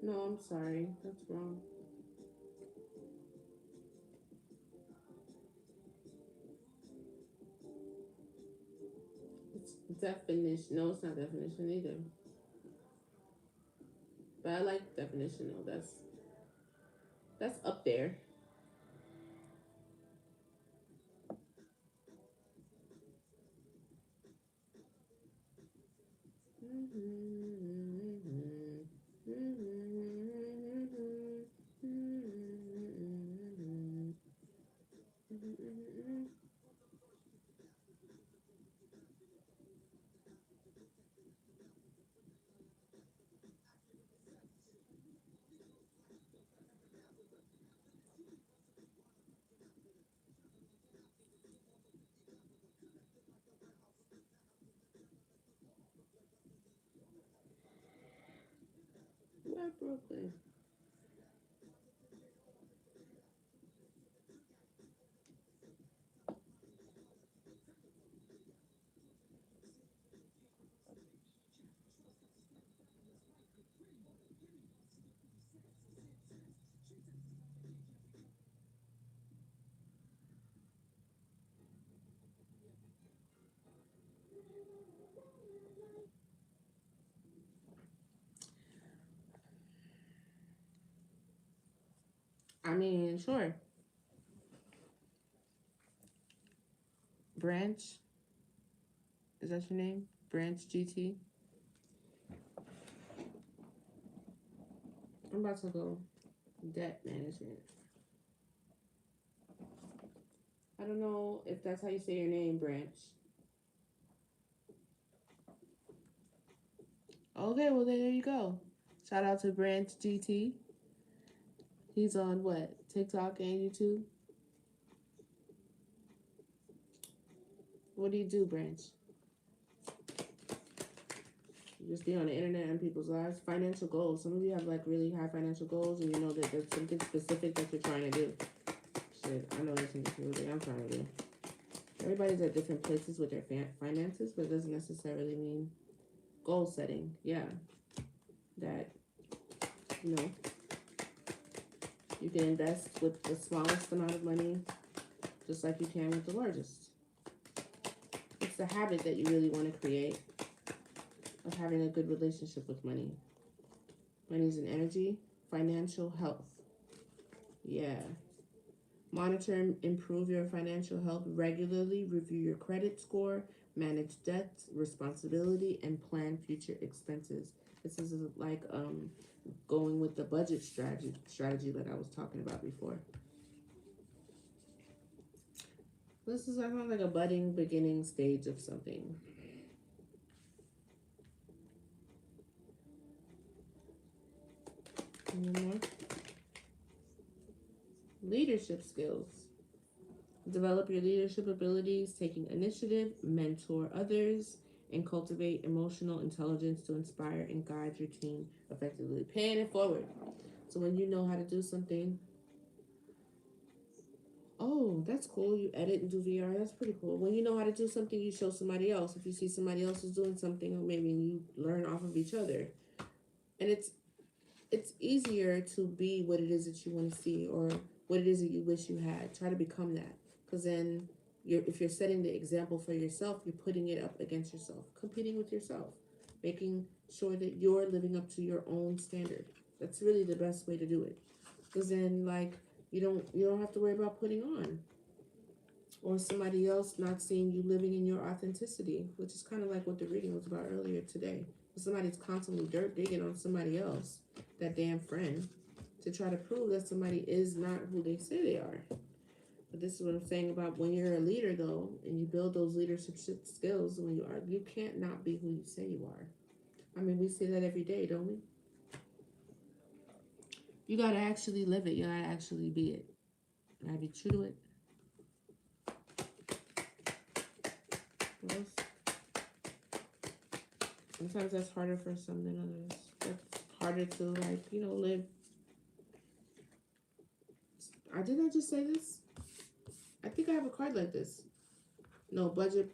Speaker 1: No, I'm sorry. That's wrong. It's definition. No, it's not definition either. But I like definition though. That's up there. Where Brooklyn? I mean, sure. Branch. Is that your name? Branch GT. I'm about to go debt management. I don't know if that's how you say your name, Branch. Okay, well there you go. Shout out to Branch GT. He's on what? TikTok and YouTube. What do you do, Branch? You just be on the internet and people's lives. Financial goals. Some of you have like really high financial goals, and you know that there's something specific that you're trying to do. Shit, I know there's something specific I'm trying to do. Everybody's at different places with their finances, but it doesn't necessarily mean goal setting. Yeah, that you know you can invest with the smallest amount of money, just like you can with the largest. It's the habit that you really want to create of having a good relationship with money. Money is an energy, financial health. Yeah. Monitor and improve your financial health regularly, review your credit score, manage debts, responsibility, and plan future expenses. This is like going with the budget strategy that I was talking about before. This is kind of like a budding beginning stage of something. One more. Leadership skills. Develop your leadership abilities, taking initiative, mentor others, and cultivate emotional intelligence to inspire and guide your team effectively. Paying it forward. So when you know how to do something, oh, that's cool. You edit and do VR. That's pretty cool. When you know how to do something, you show somebody else. If you see somebody else is doing something, maybe you learn off of each other. And it's easier to be what it is that you want to see or what it is that you wish you had. Try to become that. Because then if you're setting the example for yourself, you're putting it up against yourself, competing with yourself, making sure that you're living up to your own standard. That's really the best way to do it. Because then, like, you don't have to worry about putting on or somebody else not seeing you living in your authenticity, which is kind of like what the reading was about earlier today. Somebody's constantly dirt digging on somebody else, that damn friend, to try to prove that somebody is not who they say they are. But this is what I'm saying about when you're a leader, though, and you build those leadership skills. When you can't not be who you say you are. I mean, we say that every day, don't we? You gotta actually live it. You gotta actually be it. You gotta be true to it. Well, sometimes that's harder for some than others. That's harder to, like, live. Did I just say this? I think I have a card like this. No, budget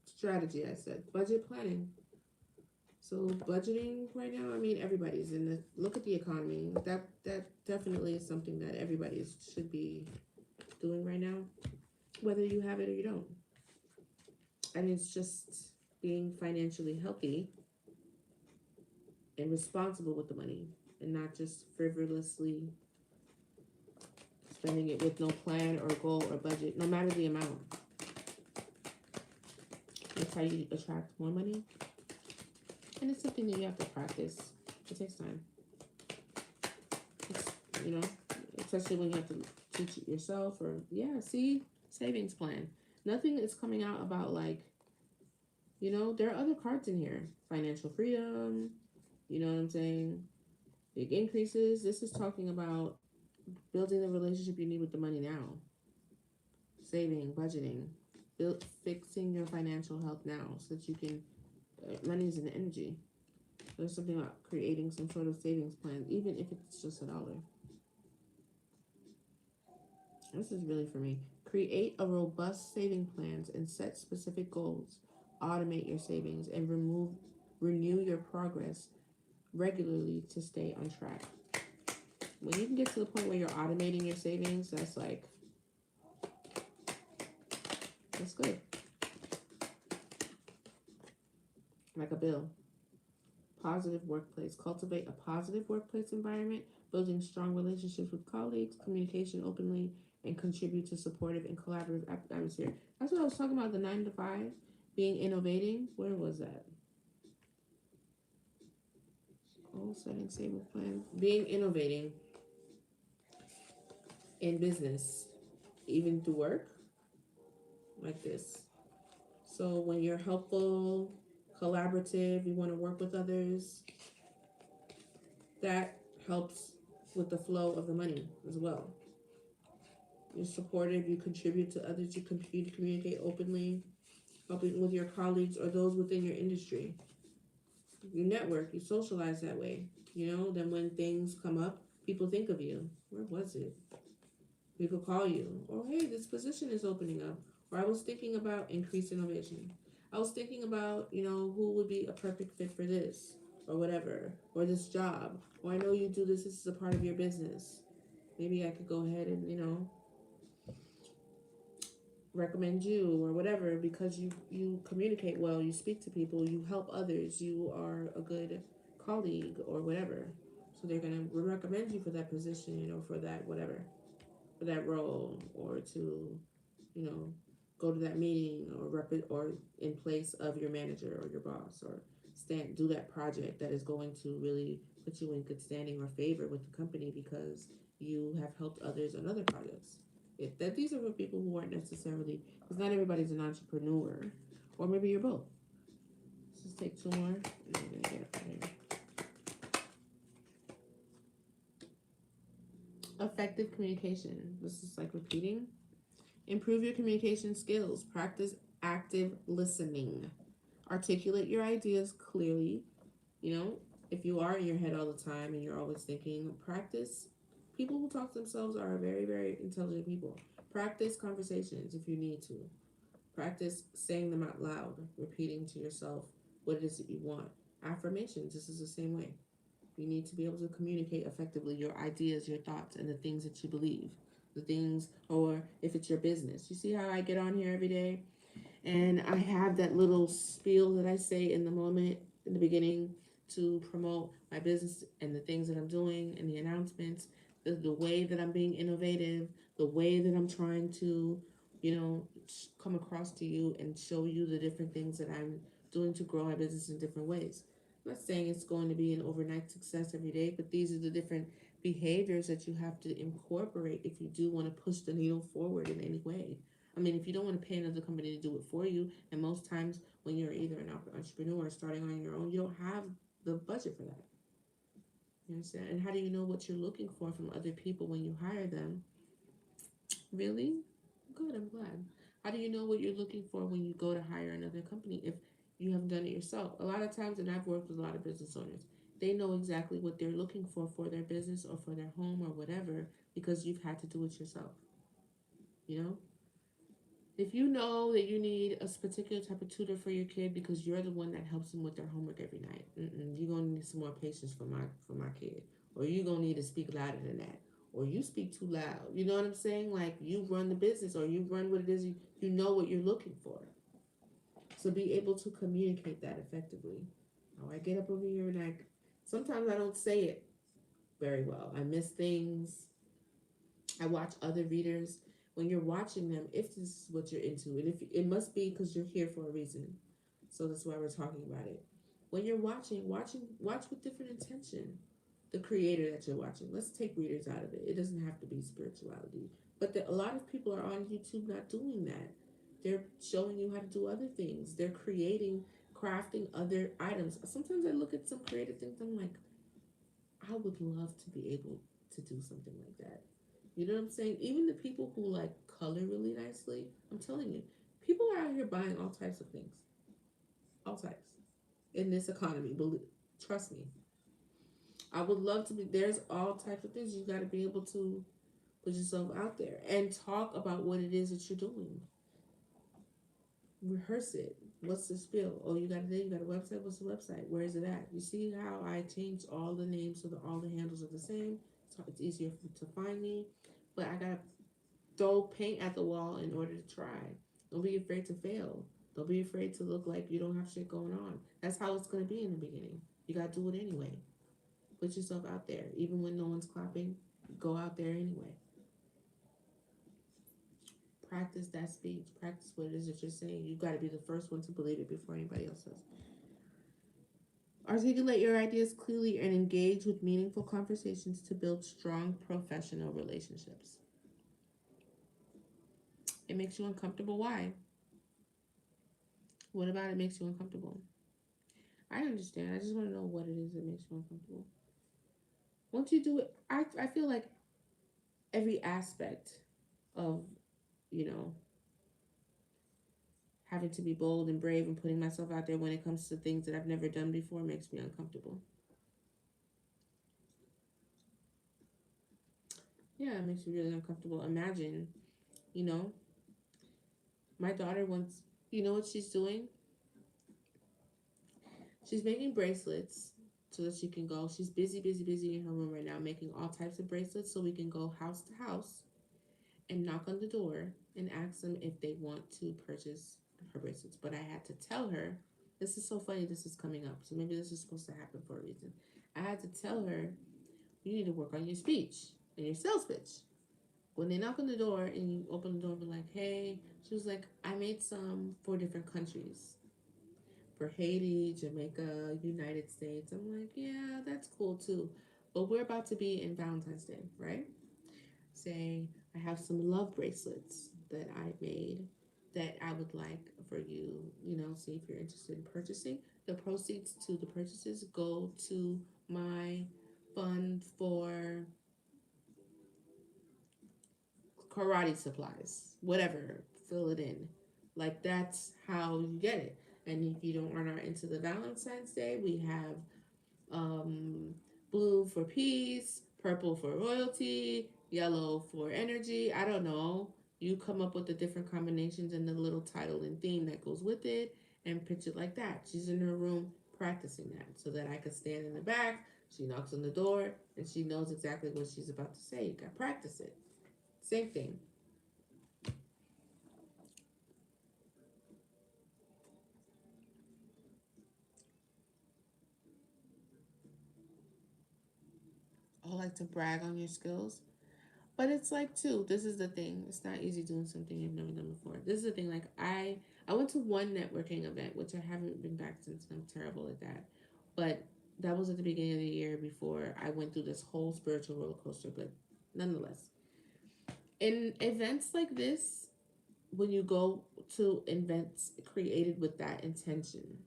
Speaker 1: strategy. I said budget planning. So budgeting right now, I mean, everybody's in the look at the economy. That definitely is something that everybody should be doing right now, whether you have it or you don't. And it's just being financially healthy and responsible with the money, and not just frivolously spending it with no plan or goal or budget, no matter the amount. That's how you attract more money. And it's something that you have to practice. It takes time. It's, you know, especially when you have to teach it yourself or, savings plan. Nothing is coming out about, like, there are other cards in here. Financial freedom, you know what I'm saying? Big increases. This is talking about building the relationship you need with the money now. Saving, budgeting, fixing your financial health now so that you can, money is an energy. There's something about creating some sort of savings plan, even if it's just $1. This is really for me. Create a robust saving plans and set specific goals. Automate your savings and renew your progress regularly to stay on track. When you can get to the point where you're automating your savings, that's good. Like a bill. Positive workplace. Cultivate a positive workplace environment, building strong relationships with colleagues, communication openly, and contribute to supportive and collaborative atmosphere. That's what I was talking about, the 9 to 5, being innovating. Where was that? Goal setting, savings plan. Being innovating in business, even through work, like this. So when you're helpful, collaborative, you want to work with others, that helps with the flow of the money as well. You're supportive, you contribute to others, you communicate openly, helping with your colleagues or those within your industry. You network, you socialize that way. Then when things come up, people think of you. Where was it? People call you. Oh, hey, this position is opening up. Or I was thinking about increased innovation. I was thinking about, who would be a perfect fit for this or whatever, or this job. Or I know you do this is a part of your business. Maybe I could go ahead and, recommend you or whatever because you communicate well, you speak to people, you help others, you are a good colleague or whatever. So they're going to recommend you for that position, for that whatever, for that role, or to, go to that meeting or in place of your manager or your boss, or do that project that is going to really put you in good standing or favor with the company because you have helped others on other projects. That these are for people who aren't necessarily, because not everybody's an entrepreneur, or maybe you're both. Let's just take 2 more. And then we're gonna get up out of here. Effective communication. This is like repeating. Improve your communication skills. Practice active listening. Articulate your ideas clearly. If you are in your head all the time and you're always thinking, practice. People who talk to themselves are very, very intelligent people. Practice conversations if you need to. Practice saying them out loud, repeating to yourself what it is that you want. Affirmations, this is the same way. You need to be able to communicate effectively your ideas, your thoughts, and the things that you believe. the things, or if it's your business. You see how I get on here every day and I have that little spiel that I say in the moment, in the beginning, to promote my business and the things that I'm doing and the announcements, the way that I'm being innovative, the way that I'm trying to, come across to you and show you the different things that I'm doing to grow my business in different ways. I'm not saying it's going to be an overnight success every day, but these are the different behaviors that you have to incorporate if you do want to push the needle forward in any way. I mean, if you don't want to pay another company to do it for you, and most times when you're either an entrepreneur or starting on your own, you don't have the budget for that. You understand? And how do you know what you're looking for from other people when you hire them? Really? Good, I'm glad. How do you know what you're looking for when you go to hire another company if you haven't done it yourself? A lot of times, and I've worked with a lot of business owners, they know exactly what they're looking for their business or for their home or whatever because you've had to do it yourself. You know? If you know that you need a particular type of tutor for your kid because you're the one that helps them with their homework every night, you're gonna need some more patience for my kid, or you're gonna need to speak louder than that, or you speak too loud. You know what I'm saying? Like you run the business, or you run what it is. You know what you're looking for, so be able to communicate that effectively. Oh, I get up over here and sometimes I don't say it very well. I miss things. I watch other readers. When you're watching them, if this is what you're into, and if it must be because you're here for a reason, so that's why we're talking about it. When you're watch with different intention. The creator that you're watching. Let's take readers out of it. It doesn't have to be spirituality, but a lot of people are on YouTube not doing that. They're showing you how to do other things. They're crafting other items. Sometimes I look at some creative things. I'm like, I would love to be able to do something like that. You know what I'm saying? Even the people who like color really nicely, I'm telling you, people are out here buying all types of things, all types, in this economy. Believe, trust me. I would love to be. There's all types of things. You got to be able to put yourself out there and talk about what it is that you're doing. Rehearse it. What's the spiel? Oh, you got a website. What's the website? Where is it at? You see how I changed all the names so that all the handles are the same. So it's easier to find me. But I gotta throw paint at the wall in order to try. Don't be afraid to fail. Don't be afraid to look like you don't have shit going on. That's how it's gonna be in the beginning. You gotta do it anyway. Put yourself out there, even when no one's clapping. Go out there anyway. Practice that speech. Practice what it is that you're saying. You got to be the first one to believe it before anybody else does. Articulate your ideas clearly and engage with meaningful conversations to build strong professional relationships. It makes you uncomfortable. Why? What about it makes you uncomfortable? I understand. I just want to know what it is that makes you uncomfortable. Once you do it, I feel like every aspect of, you know, having to be bold and brave and putting myself out there when it comes to things that I've never done before makes me uncomfortable. Yeah, it makes me really uncomfortable. Imagine, you know, my daughter wants, you know what she's doing? She's making bracelets so that she can go. She's busy, busy, busy in her room right now, making all types of bracelets so we can go house to house and knock on the door and ask them if they want to purchase her bracelets. But I had to tell her, this is so funny, this is coming up. So maybe this is supposed to happen for a reason. I had to tell her, you need to work on your speech and your sales pitch. When they knock on the door and you open the door and be like, hey, she was like, I made some for different countries. For Haiti, Jamaica, United States. I'm like, yeah, that's cool too. But we're about to be in Valentine's Day, right? Say, I have some love bracelets that I made that I would like for you, see if you're interested in purchasing. The proceeds to the purchases go to my fund for karate supplies, whatever, fill it in. Like that's how you get it. And if you don't run out into the Valentine's Day, we have um, blue for peace, purple for royalty, yellow for energy. I don't know. You come up with the different combinations and the little title and theme that goes with it and pitch it like that. She's in her room practicing that so that I could stand in the back. She knocks on the door and she knows exactly what she's about to say. You got to practice it. Same thing. I like to brag on your skills. But it's like too, this is the thing. It's not easy doing something you've never done before. This is the thing, like I went to one networking event, which I haven't been back since, and I'm terrible at that. But that was at the beginning of the year before I went through this whole spiritual roller coaster. But nonetheless, in events like this, when you go to events created with that intention,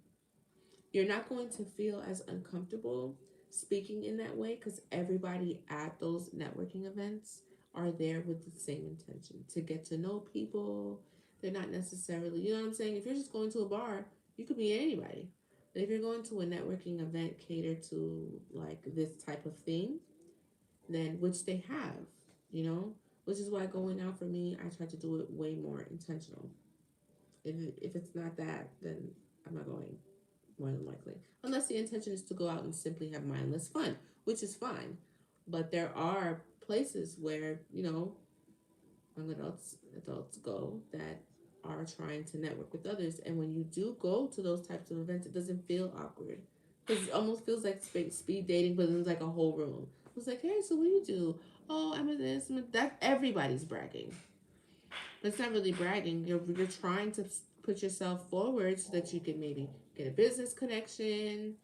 Speaker 1: you're not going to feel as uncomfortable speaking in that way because everybody at those networking events are there with the same intention to get to know people. They're not necessarily, you know what I'm saying? If you're just going to a bar, you could be anybody. But if you're going to a networking event catered to like this type of thing, then which they have, you know, which is why going out for me, I try to do it way more intentional. If it's not that, then I'm not going more than likely. Unless the intention is to go out and simply have mindless fun, which is fine. But there are places where, you know, young adults go that are trying to network with others. And when you do go to those types of events, it doesn't feel awkward. Because it almost feels like speed dating, but it's like a whole room. It's like, hey, so what do you do? Oh, I'm a this, I'm a that. Everybody's bragging. But it's not really bragging. You're trying to put yourself forward so that you can maybe get a business connection,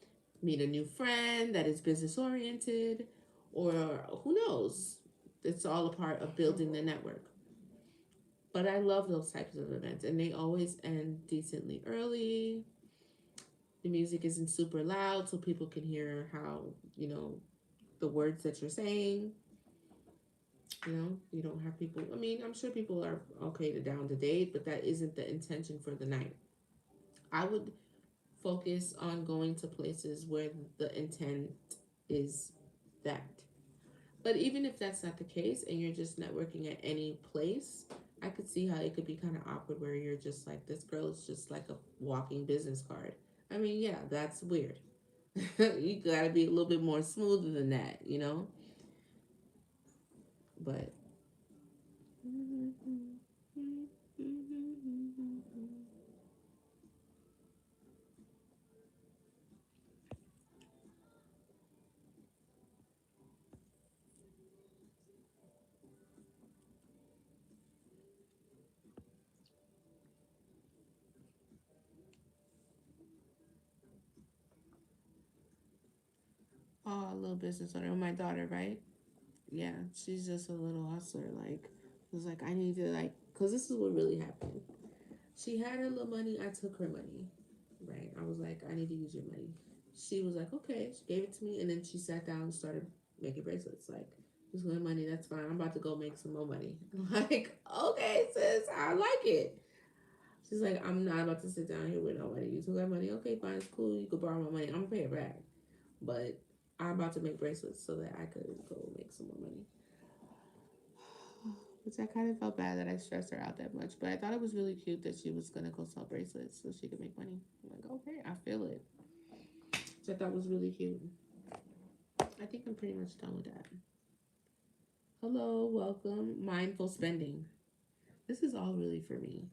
Speaker 1: meet a new friend that is business oriented, or who knows. It's all a part of building the network. But I love those types of events, and they always end decently early. The music isn't super loud, so people can hear how, you know, the words that you're saying. You know, you don't have people. I mean, I'm sure people are okay to down to date, but that isn't the intention for the night. I would focus on going to places where the intent is that. But even if that's not the case and you're just networking at any place, I could see how it could be kind of awkward where you're just like, this girl is just like a walking business card. I mean, yeah, that's weird. You gotta be a little bit more smoother than that, you know? But. Oh, a little business owner. My daughter, right? Yeah, she's just a little hustler. Like, it was like, I need to, like, because this is what really happened. She had her little money. I took her money. Right. I was like, I need to use your money. She was like, okay. She gave it to me. And then she sat down and started making bracelets. Like, just my money. That's fine. I'm about to go make some more money. I'm like, okay, sis, I like it. She's like, I'm not about to sit down here with no money. You took that money. Okay, fine. It's cool. You could borrow my money. I'm going to pay it back. But I'm about to make bracelets so that I could go make some more money. Which I kind of felt bad that I stressed her out that much. But I thought it was really cute that she was going to go sell bracelets so she could make money. I'm like, okay, I feel it. Which I thought was really cute. I think I'm pretty much done with that. Hello, welcome. Mindful spending. This is all really for me.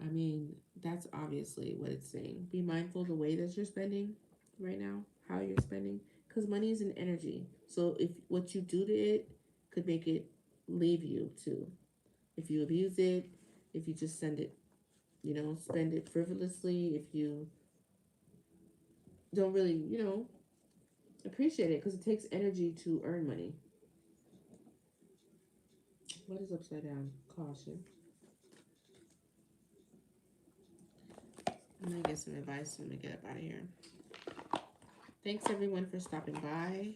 Speaker 1: I mean, that's obviously what it's saying. Be mindful of the way that you're spending right now, how you're spending. Because money is an energy. So if what you do to it could make it leave you too. If you abuse it, if you just send it, you know, spend it frivolously, if you don't really, you know, appreciate it because it takes energy to earn money. What is upside down? Caution. I'm gonna get some advice. I'm gonna get up out of here. Thanks everyone for stopping by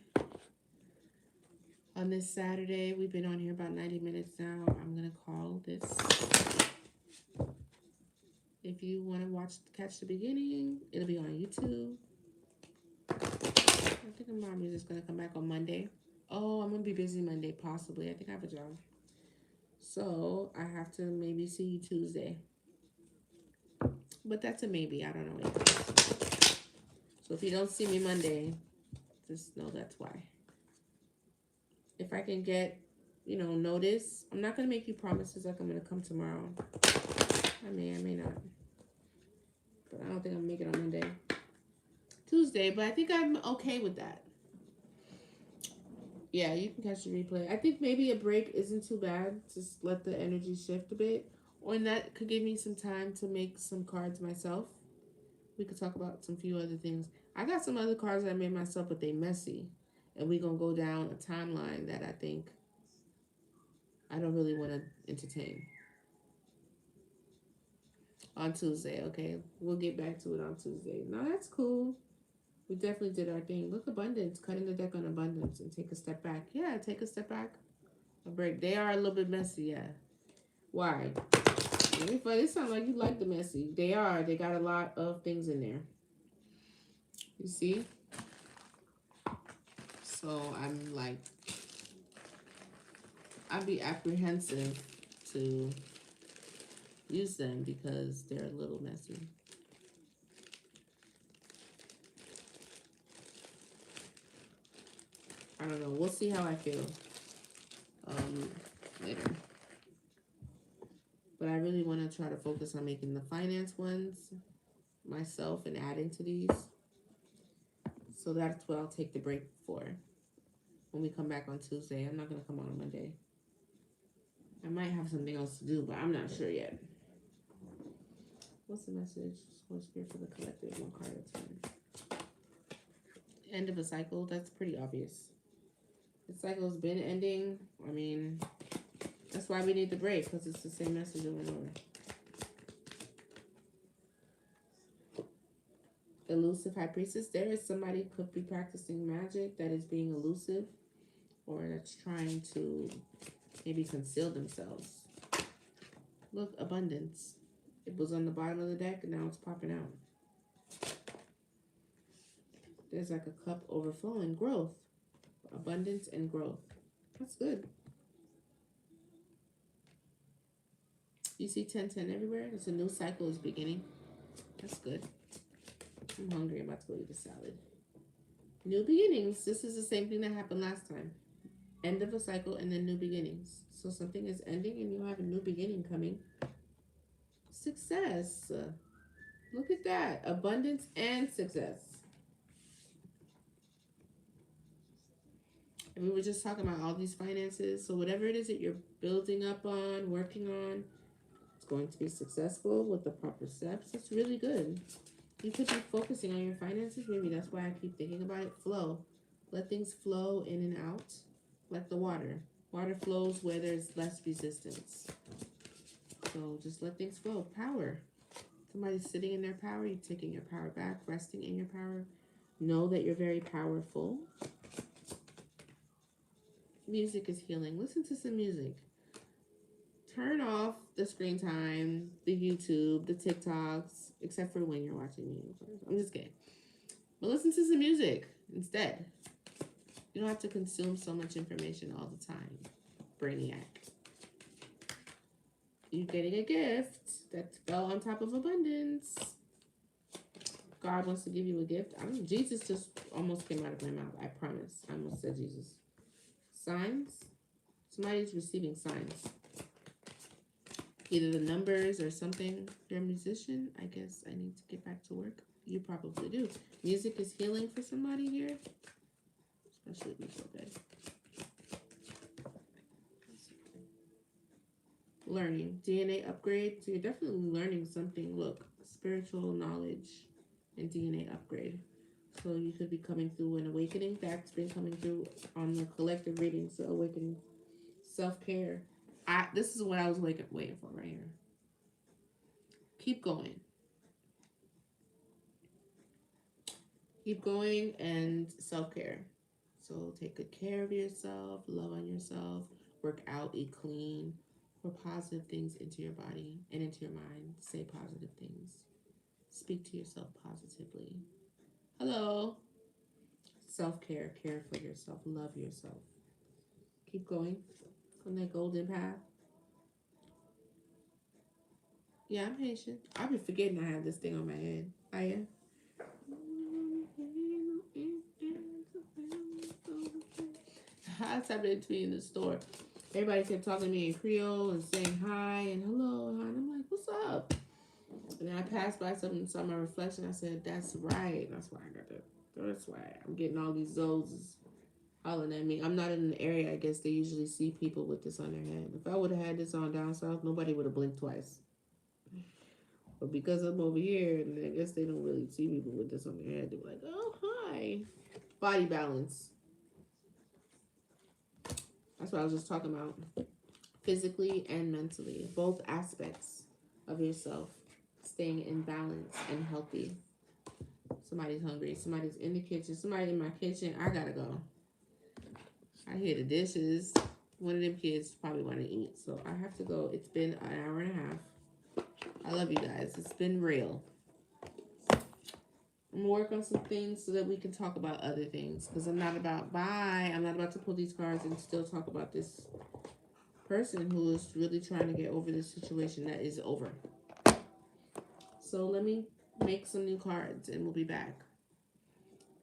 Speaker 1: on this Saturday. We've been on here about 90 minutes now. I'm gonna call this. If you want to catch the beginning, it'll be on YouTube. I think my mom is just gonna come back on Monday. Oh, I'm gonna be busy Monday, possibly. I think I have a job. So I have to maybe see you Tuesday. But that's a maybe. I don't know yet. So if you don't see me Monday, just know that's why. If I can get notice. I'm not going to make you promises like I'm going to come tomorrow. I may not. But I don't think I'm going to make it on Monday. Tuesday, but I think I'm okay with that. Yeah, you can catch the replay. I think maybe a break isn't too bad. Just let the energy shift a bit. Or that could give me some time to make some cards myself. We could talk about some few other things. I got some other cards that I made myself, but they messy. And we're going to go down a timeline that I think I don't really want to entertain. On Tuesday, okay? We'll get back to it on Tuesday. No, that's cool. We definitely did our thing. Look, abundance. Cutting the deck on abundance and take a step back. Yeah, take a step back. A break. They are a little bit messy, yeah. Why? It sounds like you like the messy. They are. They got a lot of things in there. You see? So I'm like, I'd be apprehensive to use them because they're a little messy. I don't know. We'll see how I feel later. But I really want to try to focus on making the finance ones myself and adding to these. So that's what I'll take the break for. When we come back on Tuesday, I'm not going to come on Monday. I might have something else to do, but I'm not sure yet. What's the message? Holy Spirit for the collective, one card at a time. End of a cycle, that's pretty obvious. The cycle's been ending. I mean, that's why we need the break, because it's the same message over and over. Elusive High Priestess. There is somebody could be practicing magic that is being elusive, or that's trying to maybe conceal themselves. Look, abundance. It was on the bottom of the deck and now it's popping out. There's like a cup overflowing. Growth. Abundance and growth. That's good. You see 1010 everywhere? It's a new cycle is beginning. That's good. I'm hungry. I'm about to go eat a salad. New beginnings. This is the same thing that happened last time. End of a cycle and then new beginnings. So something is ending and you have a new beginning coming. Success. Look at that. Abundance and success. And we were just talking about all these finances. So whatever it is that you're building up on, working on, it's going to be successful with the proper steps. It's really good. You could be focusing on your finances. Maybe that's why I keep thinking about it. Flow. Let things flow in and out like the water. Water flows where there's less resistance. So just let things flow. Power. Somebody's sitting in their power. You're taking your power back, resting in your power. Know that you're very powerful. Music is healing. Listen to some music. Turn off the screen time, the YouTube, the TikToks, except for when you're watching me. I'm just kidding. But listen to some music instead. You don't have to consume so much information all the time. Brainiac. You're getting a gift that fell on top of abundance. God wants to give you a gift. Jesus just almost came out of my mouth. I promise. I almost said Jesus. Signs. Somebody's receiving signs. Either the numbers or something. If you're a musician, I guess I need to get back to work. You probably do. Music is healing for somebody here. Especially if you feel good. Learning. DNA upgrade. So you're definitely learning something. Look, spiritual knowledge and DNA upgrade. So you could be coming through an awakening. That's been coming through on the collective reading. So awakening. Self-care. This is what I was waiting for right here. Keep going. Keep going and self-care. So take good care of yourself. Love on yourself. Work out. Eat clean. Pour positive things into your body and into your mind. Say positive things. Speak to yourself positively. Hello. Self-care. Care for yourself. Love yourself. Keep going on that golden path. Yeah, I'm patient. I've been forgetting I have this thing on my head. I am. I tapped into you in the store. Everybody kept talking to me in Creole and saying hi and hello, and I'm like, what's up? And then I passed by something and saw my reflection. I said, that's right. That's why I got that. That's why I'm getting all these zones hollering at me. I'm not in an area, I guess they usually see people with this on their head. If I would have had this on down south, nobody would have blinked twice. But because I'm over here, and I guess they don't really see people with this on their head, they're like, oh, hi. Body balance. That's what I was just talking about. Physically and mentally. Both aspects of yourself. Staying in balance and healthy. Somebody's hungry. Somebody's in the kitchen. Somebody in my kitchen. I gotta go. I hear the dishes. One of them kids probably want to eat. So I have to go. It's been an hour and a half. I love you guys. It's been real. I'm gonna work on some things so that we can talk about other things. Because I'm not about to pull these cards and still talk about this person who is really trying to get over this situation that is over. So let me make some new cards and we'll be back.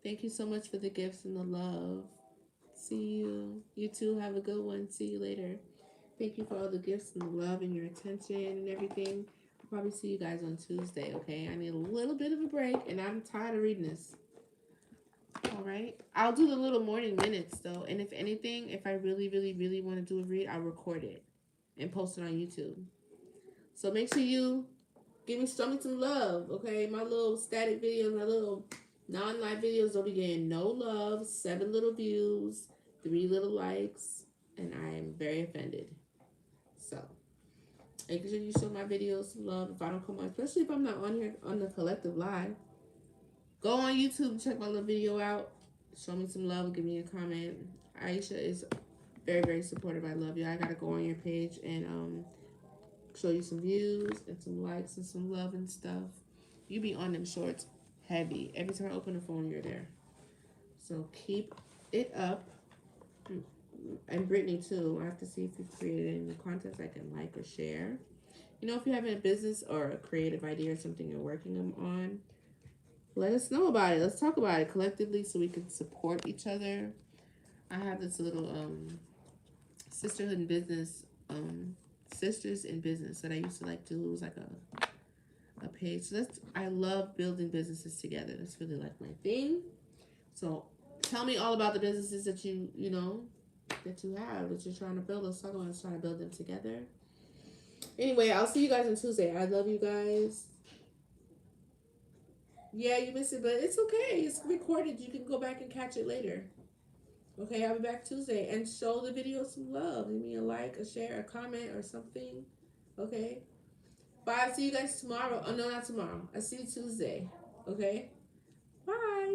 Speaker 1: Thank you so much for the gifts and the love. See you. You too. Have a good one. See you later. Thank you for all the gifts and the love and your attention and everything. I'll probably see you guys on Tuesday, okay? I need a little bit of a break and I'm tired of reading this. All right. I'll do the little morning minutes though. And if anything, if I really, really, really want to do a read, I'll record it and post it on YouTube. So make sure you show me some love, okay? My little static videos, my little non-live videos don't be getting no love, 7 little views, 3 little likes, and I am very offended. So make sure you show my videos some love if I don't come on, especially if I'm not on here on the collective live. Go on YouTube, check my little video out. Show me some love, give me a comment. Aisha is very, very supportive. I love you. I gotta go on your page and show you some views and some likes and some love and stuff. You be on them shorts heavy. Every time I open the phone, you're there. So keep it up. And Brittany too. I have to see if you've created any new contents I can like or share. You know, if you're having a business or a creative idea or something you're working on, let us know about it. Let's talk about it collectively so we can support each other. I have this little sisterhood in business, sisters in business that I used to like do. It was like a page. So I love building businesses together. That's really like my thing. So tell me all about the businesses that you have, that you're trying to build. Let's talk about trying to build them together. Anyway, I'll see you guys on Tuesday. I love you guys. Yeah, you missed it, but it's okay. It's recorded. You can go back and catch it later. Okay, I'll be back Tuesday. And show the video some love. Leave me a like, a share, a comment, or something. Okay? Bye. See you guys tomorrow. Oh, no, not tomorrow. I see you Tuesday. Okay? Bye.